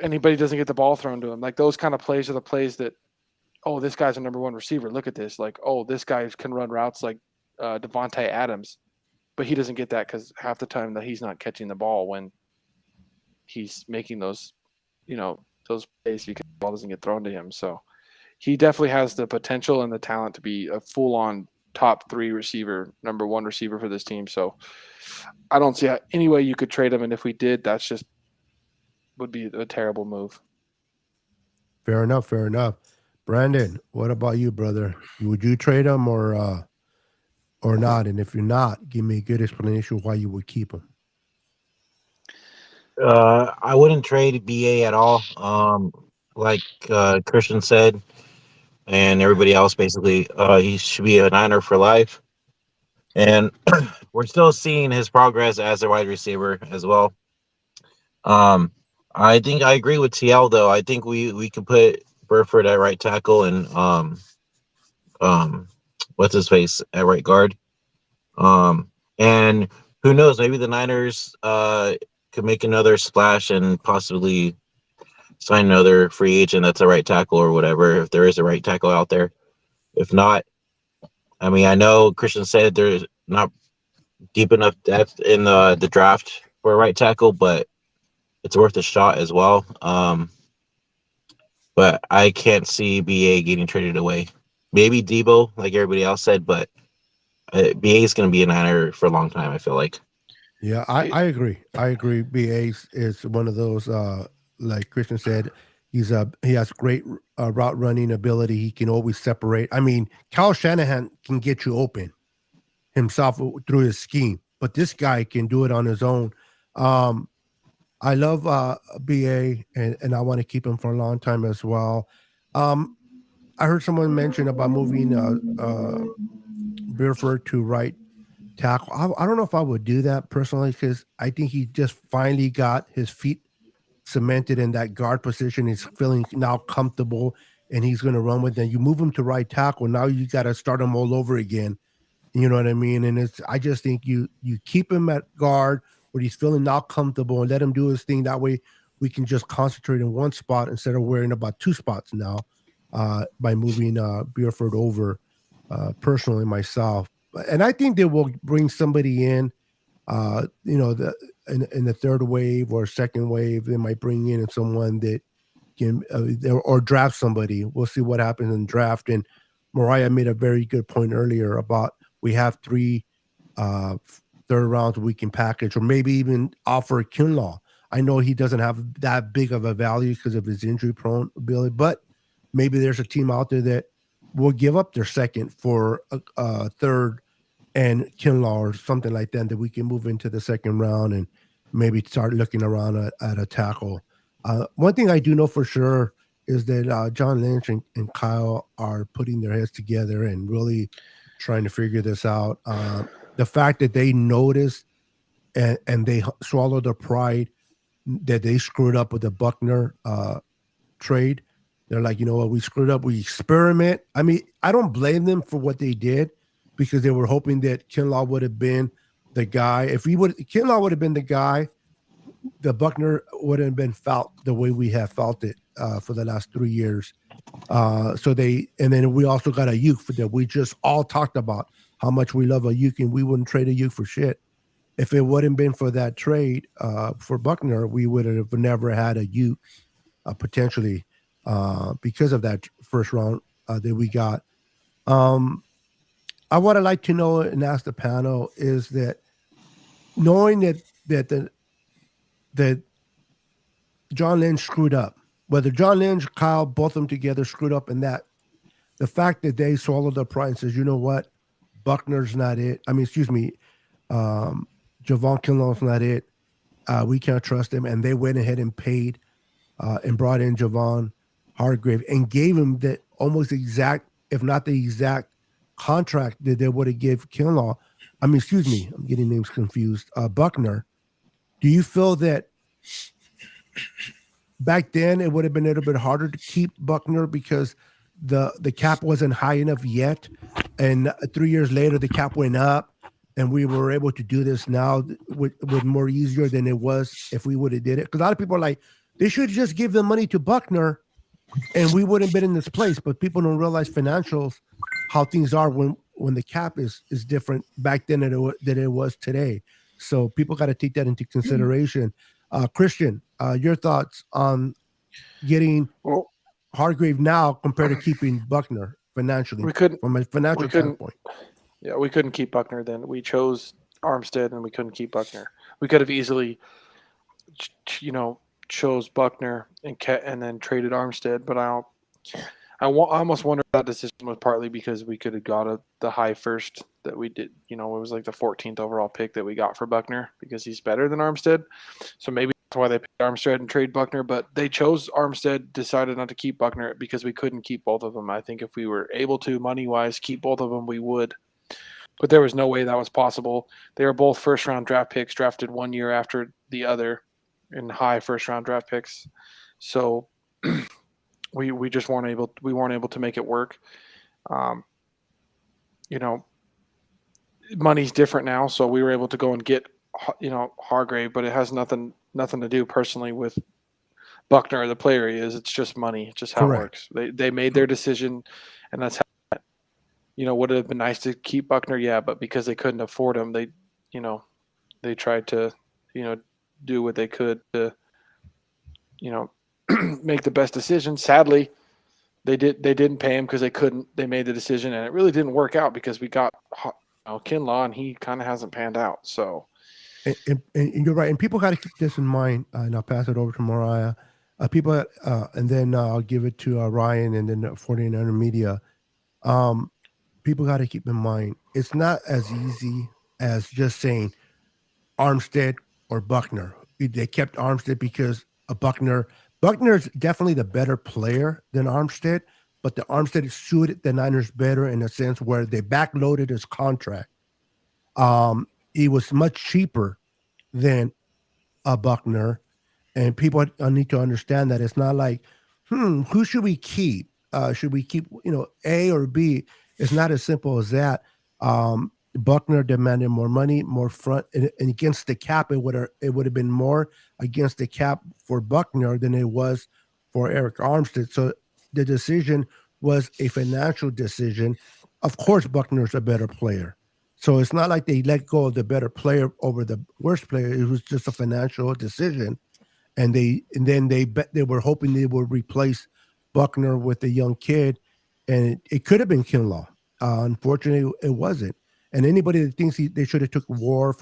Anybody doesn't get the ball thrown to him. Like those kind of plays are the plays that, oh, this guy's a number one receiver. Look at this. Like, oh, this guy can run routes like Devontae Adams, but he doesn't get that because half the time that he's not catching the ball when he's making those plays because the ball doesn't get thrown to him. So he definitely has the potential and the talent to be a full-on top 3 receiver, number 1 receiver for this team. So I don't see any way you could trade him, and if we did, that's just would be a terrible move. Fair enough. Brandon, what about you, brother? Would you trade him or not? And if you're not, give me a good explanation why you would keep him. I wouldn't trade BA at all. Like Christian said, and everybody else, basically, he should be a Niner for life. And we're still seeing his progress as a wide receiver as well. I think I agree with TL though. I think we can put Burford at right tackle and what's his face at right guard. And who knows, maybe the Niners could make another splash and possibly sign another free agent that's a right tackle or whatever, if there is a right tackle out there. If not, I mean, I know Christian said there's not deep enough depth in the draft for a right tackle, but it's worth a shot as well. But I can't see BA getting traded away. Maybe Debo, like everybody else said, but BA is going to be a Niner for a long time, I feel like. Yeah, I agree. BA is one of those, like Christian said, he has great route running ability. He can always separate. I mean, Kyle Shanahan can get you open himself through his scheme, but this guy can do it on his own. I love BA, and I want to keep him for a long time as well. I heard someone mention about moving Burford to right tackle. I don't know if I would do that personally because I think he just finally got his feet cemented in that guard position. He's feeling now comfortable, and he's going to run with it. You move him to right tackle, now you got to start him all over again. You know what I mean? And I just think you keep him at guard where he's feeling now comfortable and let him do his thing. That way we can just concentrate in one spot instead of worrying about 2 spots now by moving Burford over personally myself. And I think they will bring somebody in, in the third wave or second wave. They might bring in someone that can or draft somebody. We'll see what happens in draft. And Mariah made a very good point earlier about we have 3 third rounds we can package, or maybe even offer Kinlaw. I know he doesn't have that big of a value because of his injury prone ability, but maybe there's a team out there that will give up their second for a third and Kinlaw or something like that we can move into the second round and maybe start looking around at a tackle. One thing I do know for sure is that John Lynch and Kyle are putting their heads together and really trying to figure this out. The fact that they noticed and they swallowed their pride that they screwed up with the Buckner trade. They're like, you know what, we screwed up. We experiment. I mean, I don't blame them for what they did because they were hoping that Kinlaw would have been the guy. If Kinlaw would have been the guy, the Buckner wouldn't have been felt the way we have felt it for the last 3 years. So and then we also got Ayuk that we just all talked about how much we love Ayuk, and we wouldn't trade Ayuk for shit. If it wouldn't been for that trade for Buckner, we would have never had Ayuk potentially because of that first round that we got. I would like to know and ask the panel is that knowing that John Lynch screwed up, whether John Lynch, Kyle, both of them together screwed up, and that the fact that they swallowed their pride and says, you know what, Buckner's not it. I mean, excuse me, Javon Kinlaw's not it. We can't trust him, and they went ahead and paid and brought in Javon Hargrave and gave him the almost exact, if not the exact contract that they would have gave Kinlaw. I mean, excuse me, I'm getting names confused. Buckner. Do you feel that back then it would have been a little bit harder to keep Buckner because the cap wasn't high enough yet, and 3 years later the cap went up, and we were able to do this now with more easier than it was if we would have did it? Because a lot of people are like, they should just give the money to Buckner, and we wouldn't have been in this place. But people don't realize financials, how things are when the cap is different back then than it was today. So people got to take that into consideration. Christian, your thoughts on getting Hargrave now compared to keeping Buckner financially? From a financial standpoint. Yeah, we couldn't keep Buckner then. We chose Armstead, and we couldn't keep Buckner. We could have easily, chose Buckner and then traded Armstead, but I almost wonder if that decision was partly because we could have got the high first that we did. It was like the 14th overall pick that we got for Buckner because he's better than Armstead. So maybe that's why they picked Armstead and trade Buckner, but they chose Armstead, decided not to keep Buckner because we couldn't keep both of them. I think if we were able to, money-wise, keep both of them, we would. But there was no way that was possible. They were both first-round draft picks, drafted 1 year after the other in high first-round draft picks. So we just weren't able to make it work. Money's different now, so we were able to go and get Hargrave, but it has nothing to do personally with Buckner or the player he is. It's just money. It's just how Correct. it works. They made their decision, and that's how. Would it have been nice to keep Buckner? Yeah, but because they couldn't afford him, they tried to do what they could to make the best decision. Sadly, they didn't pay him because they couldn't. They made the decision, and it really didn't work out because we got Kinlaw, and he kind of hasn't panned out. So, and you're right, and people got to keep this in mind. And I'll pass it over to Mariah. People, and then I'll give it to Ryan, and then 49er Media. People got to keep in mind it's not as easy as just saying Armstead or Buckner. They kept Armstead because Buckner's definitely the better player than Armstead, but the Armstead suited the Niners better in a sense where they backloaded his contract. He was much cheaper than a Buckner, and people need to understand that it's not like, who should we keep? Should we keep, A or B? It's not as simple as that. Buckner demanded more money, more front, and against the cap, it would have been more against the cap for Buckner than it was for Eric Armstead. So the decision was a financial decision. Of course, Buckner's a better player. So it's not like they let go of the better player over the worst player. It was just a financial decision, and then they were hoping they would replace Buckner with a young kid, and it could have been Kinlaw. Unfortunately, it wasn't. And anybody that thinks they should have took War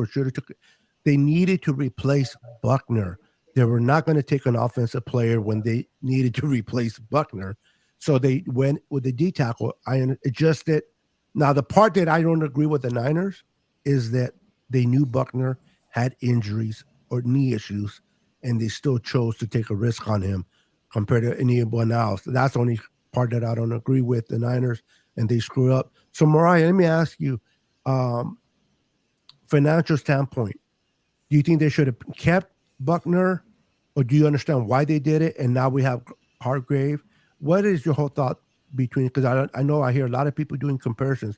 they needed to replace Buckner. They were not going to take an offensive player when they needed to replace Buckner. So they went with the D tackle. Now the part that I don't agree with the Niners is that they knew Buckner had injuries or knee issues, and they still chose to take a risk on him compared to anyone else. That's the only part that I don't agree with the Niners, and they screw up. So Mariah, let me ask you, financial standpoint, do you think they should have kept Buckner, or do you understand why they did it? And now we have Hargrave. What is your whole thought between? Because I know I hear a lot of people doing comparisons.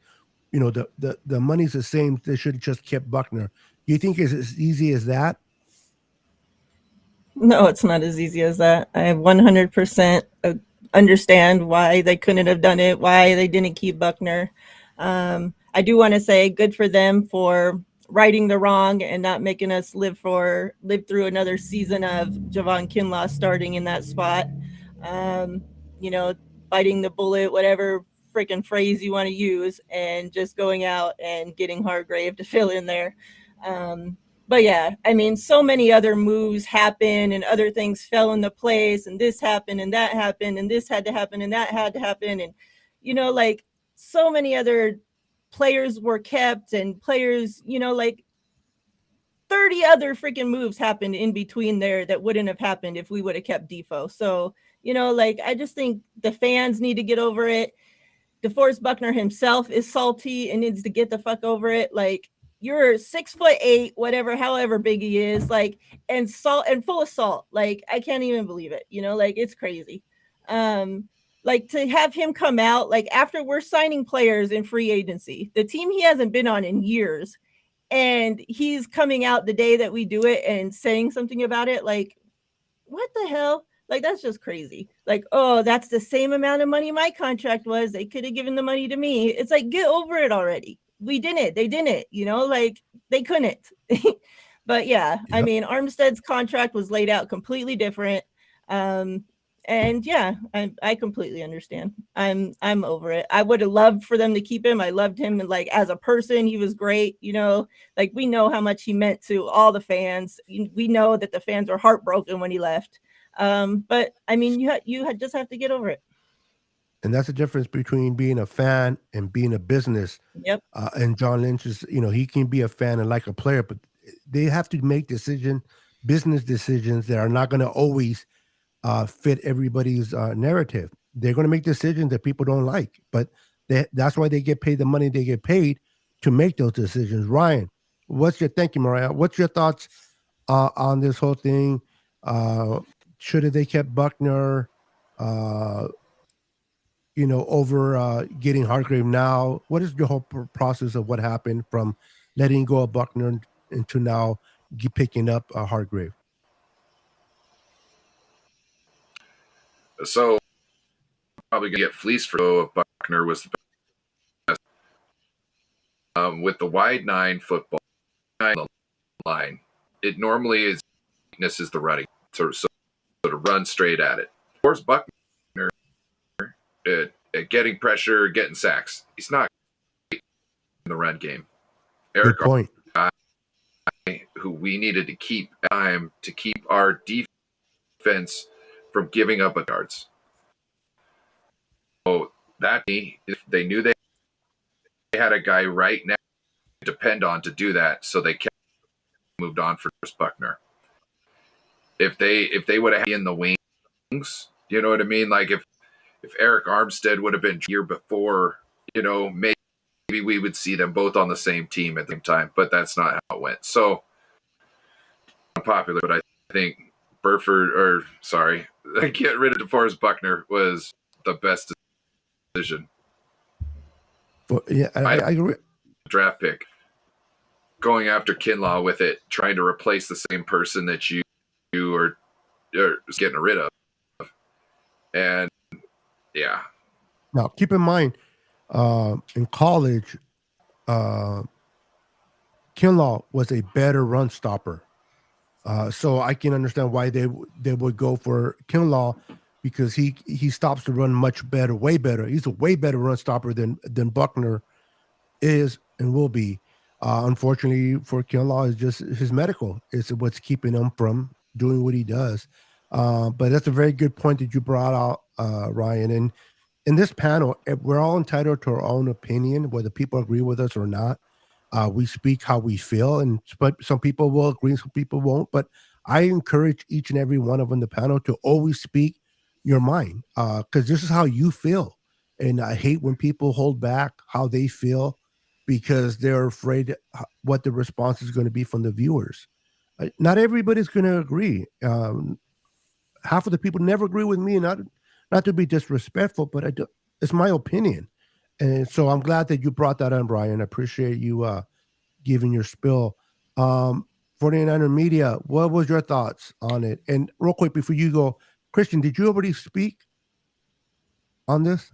The money's the same. They should have just kept Buckner. Do you think it's as easy as that? No, it's not as easy as that. I 100% understand why they couldn't have done it, why they didn't keep Buckner. I do want to say good for them for righting the wrong and not making us live through another season of Javon Kinlaw starting in that spot. You know, biting the bullet, whatever freaking phrase you want to use, and just going out and getting Hargrave to fill in there. But yeah, I mean, so many other moves happened and other things fell into place, and this happened and that happened and this had to happen and that had to happen. And, you know, like so many other players were kept and players, you know, like 30 other freaking moves happened in between there that wouldn't have happened if we would have kept Defoe. So, you know, like I just think the fans need to get over it. DeForest Buckner himself is salty and needs to get the fuck over it. Like, you're 6'8", whatever, however big he is, like, and full of salt. Like, I can't even believe it. You know, like, it's crazy. Like, to have him come out, like, after we're signing players in free agency, the team he hasn't been on in years, and he's coming out the day that we do it and saying something about it, like, what the hell? Like, that's just crazy. Like, oh, that's the same amount of money my contract was. They could have given the money to me. It's like, get over it already. We didn't. They didn't. You know, like, they couldn't. But yeah, I mean, Armstead's contract was laid out completely different. And yeah, I completely understand. I'm over it. I would have loved for them to keep him. I loved him, and like as a person, he was great. You know, like we know how much he meant to all the fans. We know that the fans were heartbroken when he left. But I mean, you just have to get over it. And that's the difference between being a fan and being a business. Yep. And John Lynch is, you know, he can be a fan and like a player, but they have to make business decisions that are not going to always fit everybody's narrative. They're going to make decisions that people don't like, but that's why they get paid the money they get paid to make those decisions. Ryan, thank you, Mariah. What's your thoughts on this whole thing? Should have they kept Buckner? You know, over getting Hargrave now? What is the whole process of what happened from letting go of Buckner into now picking up Hargrave? So probably gonna get fleeced for if Buckner was the best. With the wide 9 football line, it normally is weakness is the running, so to run straight at it. Of course, Buckner at getting pressure, getting sacks. He's not in the run game. Eric, good point. Who we needed to keep time to keep our defense from giving up a yards. So that if they knew they had a guy right now to depend on to do that, so they kept moved on for Buckner. If they would have had in the wings, you know what I mean? Like if Eric Armstead would have been year before, you know, maybe we would see them both on the same team at the same time, but that's not how it went. So unpopular, but I think getting rid of DeForest Buckner was the best decision. But yeah, I agree. Draft pick. Going after Kinlaw with it, trying to replace the same person that you are getting rid of. And yeah. Now, keep in mind, in college, Kinlaw was a better run stopper. So I can understand why they would go for Kinlaw, because he stops the run much better, way better. He's a way better run stopper than Buckner is and will be. Unfortunately for Kinlaw, is just his medical is what's keeping him from doing what he does. But that's a very good point that you brought out, Ryan. And in this panel, we're all entitled to our own opinion, whether people agree with us or not. We speak how we feel, but some people will agree, some people won't. But I encourage each and every one of them in the panel to always speak your mind, because this is how you feel. And I hate when people hold back how they feel because they're afraid what the response is going to be from the viewers. Not everybody's going to agree. Half of the people never agree with me, not to be disrespectful, but it's my opinion. And so I'm glad that you brought that on, Brian. I appreciate you giving your spill. 49er Media, what was your thoughts on it? And real quick before you go, Christian, did you already speak? on this?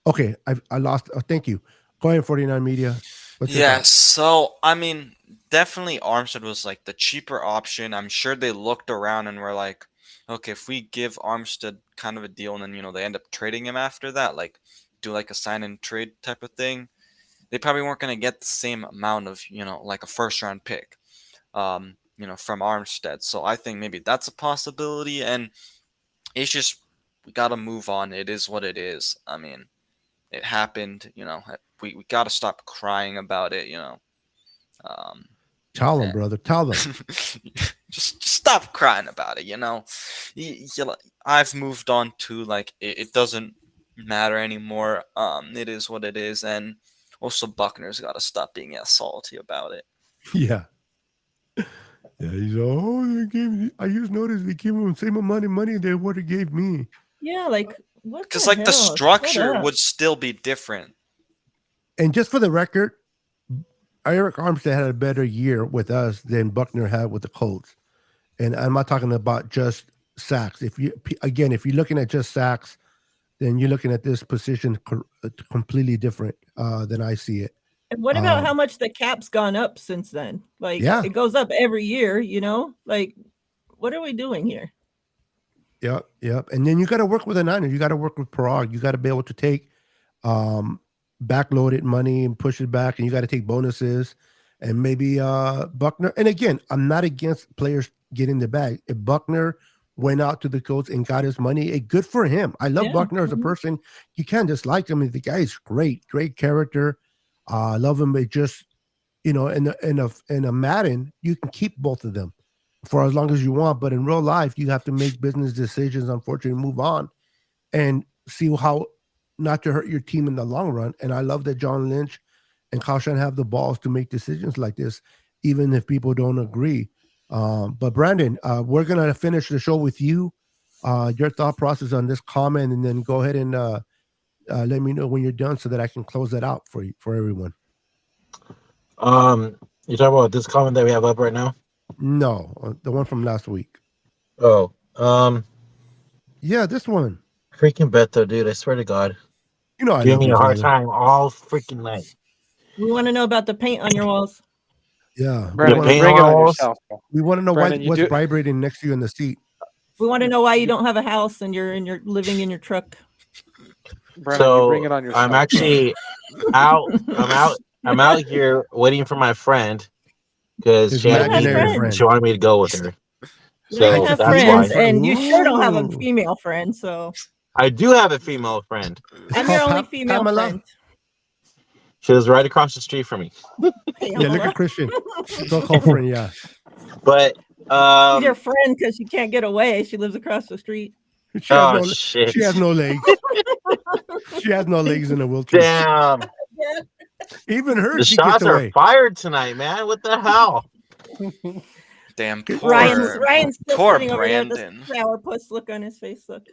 Okay, I lost. Thank you. Go ahead, 49 Media. What's your Yeah, thoughts? so I mean, definitely Armstead was like the cheaper option. I'm sure they looked around and were like, okay, if we give Armstead kind of a deal and then they end up trading him after that, like do like a sign and trade type of thing, they probably weren't gonna get the same amount of like a first round pick, from Armstead. So I think maybe that's a possibility, and it's just we gotta move on. It is what it is. I mean, it happened. We gotta stop crying about it. Um, Tell them, and brother. Tell them. just stop crying about it. I've moved on to like it doesn't matter anymore. It is what it is, and also Buckner's got to stop being as salty about it. Yeah. Yeah, he's they gave me, I just noticed they gave him the same amount of money they would have gave me. Yeah, like what Because the like the hell? Shut structure up. would still be different. And just for the record, Eric Armstead had a better year with us than Buckner had with the Colts. And I'm not talking about just sacks. If you're looking at just sacks, then you're looking at this position completely different than I see it. And what about how Um, much the cap's gone up since then? Like Yeah. it goes up every year, Like what are we doing here? Yep. And then you got to work with the Niners. You got to work with Parag. You got to be able to take backloaded money and push it back, and you got to take bonuses. And maybe Buckner. And again, I'm not against players getting the bag. If Buckner went out to the Colts and got his money, good for him. I love Yeah. Buckner as a person. You can't dislike him. The guy is great character. I love him. It just, in a Madden, you can keep both of them for as long as you want. But in real life, you have to make business decisions, unfortunately, move on and see how not to hurt your team in the long run. And I love that John Lynch and Kyle Shanahan have the balls to make decisions like this, even if people don't agree. But Brandon, we're going to finish the show with you. Your thought process on this comment, and then go ahead and let me know when you're done so that I can close that out for everyone. You talking about this comment that we have up right now? No, the one from last week. Oh, Yeah, this one. freaking Beto, dude! I swear to God, I give love me you, a hard brother. time all freaking night. We want to know about the paint on your walls. Yeah, Brandon, paint you bring it on on walls? yourself. Bro. we want to know Brandon, you what's do- vibrating next to you in the seat. We want to know why you don't have a house and you're living in your truck. Brandon, you bring it on yourself. I'm actually out. I'm out here waiting for my friend because His she had imaginary me. friend. She wanted me to go with her. You don't So have that's friends, why and you sure don't have a Ooh. female friend. So I do have a female friend. I'm your called only female Pamela. friend. She was right across the street from me. Yeah, look at Christian. So-called friend, yeah. But She's your friend because she can't get away. She lives across the street. She has, oh no, shit! she has no legs. She has no legs in a wheelchair. Damn, Even her, the she gets shots are away. fired tonight, man. What the hell? Damn, Ryan's still poor sitting over there with Brandon. a sour puss look on his face. Look,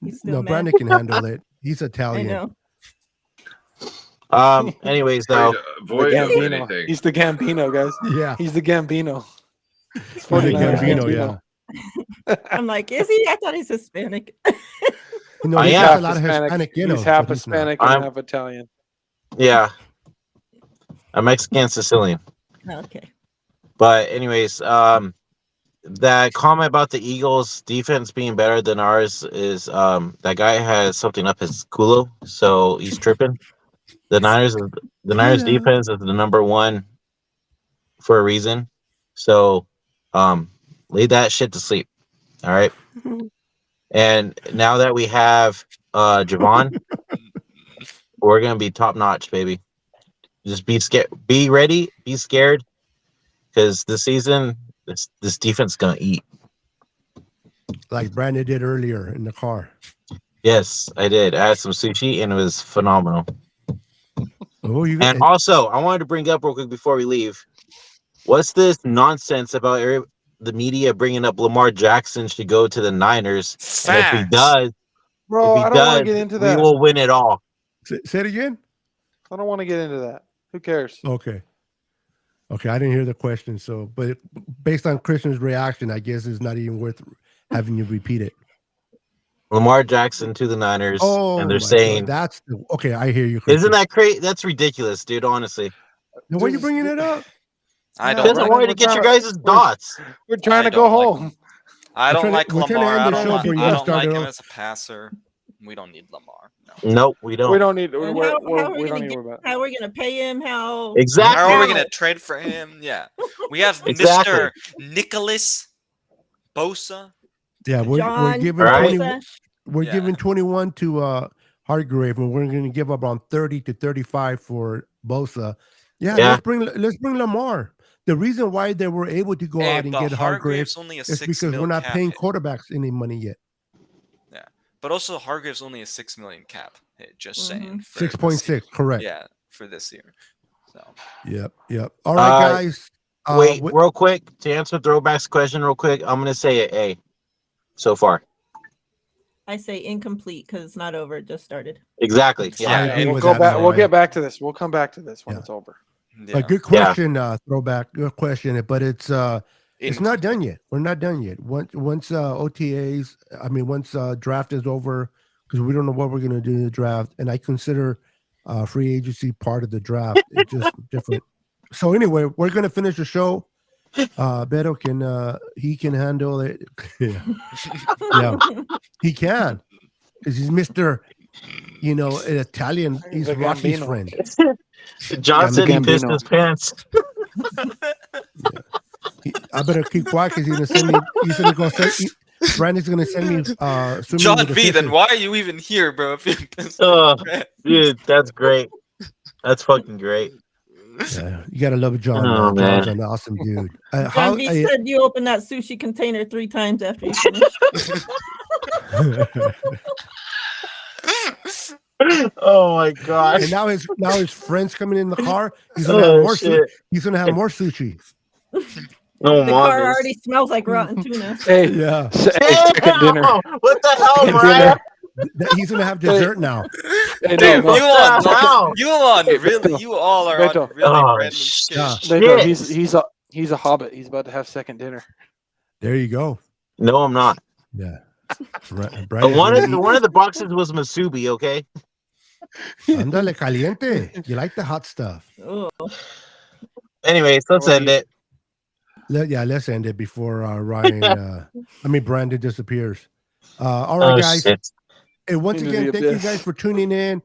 he's still No, mad. Brandon can handle it. He's I Italian. know. Anyways, though, Void The of Gambino. anything. He's the Gambino, guys. Yeah. He's the Gambino. He's the 49ers Gambino, yeah. I'm like, is he? I thought he's Hispanic. No, I he am. has half a lot of Hispanic. Hispanic in him. He's half but he's not. Hispanic and I'm- half Italian. yeah, I'm Mexican Sicilian. Okay. But anyways, that comment about the Eagles defense being better than ours is that guy has something up his culo, so he's tripping. The Niners defense is the number one for a reason. So lay that shit to sleep. All right. And now that we have Javon, we're gonna be top notch, baby. Just be scared, be ready, be scared, because this season this defense is gonna eat. Like Brandon did earlier in the car. Yes, I did. I had some sushi and it was phenomenal. Oh, you And also, I wanted to bring up real quick before we leave. What's this nonsense about the media bringing up Lamar Jackson should go to the Niners? And if he Facts. does, Bro, if he I don't want does, to get into we that. will win it all. say it again. I don't want to get into that. Who cares? Okay, I didn't hear the question. So, but based on Christian's reaction, I guess it's not even worth having you repeat it. Lamar Jackson to the Niners, Oh, and they're my saying, God. That's okay. I hear you. "Isn't Christian. that crazy? That's ridiculous, dude. Honestly, Now, why are you This is- bringing it up? I Yeah, don't because I like. wanted to get your guys' thoughts." We're trying I to go don't like home. I We're don't trying to- like we're trying to Lamar. end I the don't, show like, for you I to don't start like it him off. as a passer. We don't need Lamar. No. Nope, we don't. We don't need. And We're, how we're, are we we don't gonna need to get? worry about. How are we gonna pay him? How? Exactly. How are we How? gonna trade for him? Yeah, we have Exactly. Mr. Nicholas Bosa. Yeah, we're John giving Right. 20, Bosa. we're Yeah. giving 21 to Hargrave, and we're going to give up on 30 to 35 for Bosa. Yeah, Yeah. let's bring Lamar. The reason why they were able to go Hey, out and but get Hargrave Hargrave's only a is 6 because mil we're not cap paying hit. quarterbacks any money yet. But also Hargrave's only a 6 million cap hit. Just saying. for this 6.6, year. correct. Yeah, for this year. So Yep. All right, Uh, guys. Wait, wi- real quick to answer Throwback's question, real quick. I'm gonna say an A so far. I say incomplete because it's not over. It just started. Exactly. Yeah, Yeah. agree We'll with go that, back. We'll Mariah. get back to this. We'll come back to this when Yeah. it's over. yeah. a good question, Throwback. Good question, but it's not Incomplete. done yet. We're not done yet. Once OTAs, once draft is over, because we don't know what we're going to do in the draft, and I consider free agency part of the draft. It's just different. So anyway, we're going to finish the show. Beto he can handle it. Yeah, he can, because he's Mr. Italian. He's The Rocky's Gambino. friend. John Yeah, said he Gambino. pissed his pants. I better keep quiet because he's gonna send me. He's gonna go send. Brandon's gonna send me. swimming John with the V, then fishes. why are you even here, bro? If you're pissed Oh, off, man? dude, that's great. That's fucking great. Yeah, you gotta love John. Oh, man. John's man. an awesome dude. John B said you opened that sushi container 3 times after you finished. Oh my gosh. and now his friends coming in the car. He's gonna have Oh more. shit. He's gonna have more sushi. No The more. car already smells like rotten tuna. Hey, Yeah, hey, second dinner. What the hell, Second Mariah? He's gonna have dessert now. Hey, Dude, no, you no. on the hell? you on really you all are on Beto. really Oh, random shit. shit. Beto, Shit. he's a hobbit. He's about to have second dinner. There you go. No, I'm not. Yeah. One Brian, of the boxes was Masubi, okay? Andale caliente. You like the hot stuff. Oh, Anyways, let's end it. Let's end it before Brandon disappears. All right, Oh, guys. shit. And once Into again, the thank you abyss. guys for tuning in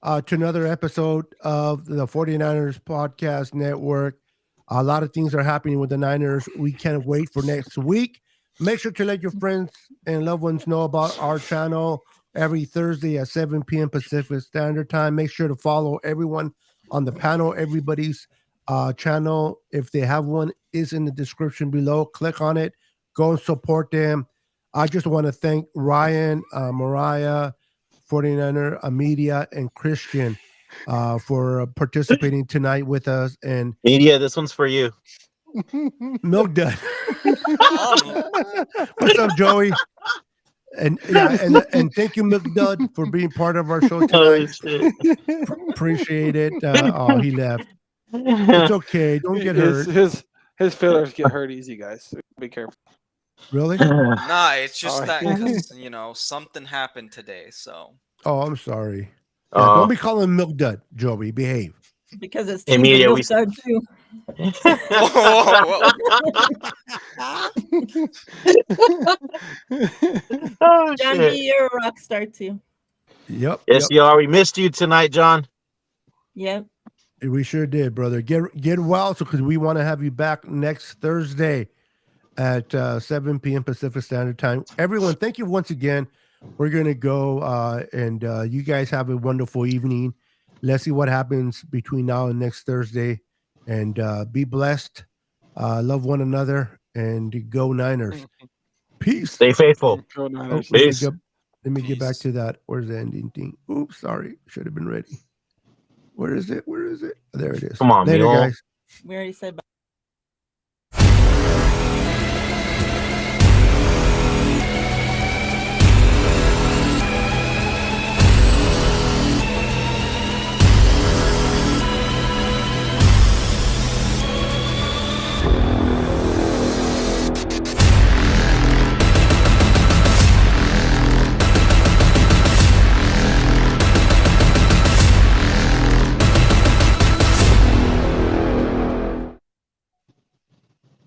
to another episode of the 49ers Podcast Network. A lot of things are happening with the Niners. We can't wait for next week. Make sure to let your friends and loved ones know about our channel every Thursday at 7 p.m. Pacific Standard Time. Make sure to follow everyone on the panel. Everybody's channel, if they have one, is in the description below. Click on it. Go and support them. I just want to thank Ryan, Mariah, 49er, Amelia, and Christian for participating tonight with us. And Media, this one's for you. Milk Dud. What's up, Joey? And thank you, Milk Dud, for being part of our show Holy tonight. shit. Appreciate it. He left. It's okay. Don't get hurt. His fillers get hurt easy, guys. So be careful. Really? Nah, it's just that Alright. 'cause, something happened today, so Oh, I'm sorry. Yeah, don't be calling Milk Dud, Joey. Behave. because it's Emilia, we- Milk Dud too. Whoa. Oh, John shit. B, you're a rock star too. Yep. Yes, you are. We missed you tonight, John. Yep. We sure did, brother. Get well, because we want to have you back next Thursday at 7 p.m. Pacific Standard Time. Everyone, thank you once again. We're gonna go, and you guys have a wonderful evening. Let's see what happens between now and next Thursday, and be blessed. Love one another, and go Niners. Peace. Stay faithful. Go Oh, Niners. Peace. let me get back Peace. to that. Where's the ending thing? Oops, sorry. Should have been ready. Where is it? There it is. Come on, Later, Mule. guys. We already said bye.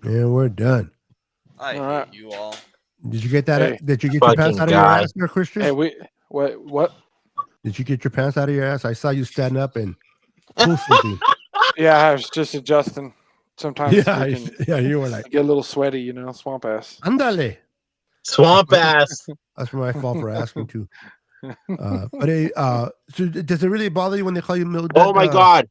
And we're done. I All right. hate you all. Did you get that? Hey. Did you get your pants Fucking out of your guy. ass there, Christian? Hey, what? Did you get your pants out of your ass? I saw you stand up and pull something. Yeah, I was just adjusting. Sometimes Yeah, you can yeah, you were like, get a little sweaty, swamp ass. andale. Swamp ass. That's my fault for asking too. So does it really bother you when they call you milk? Oh my god.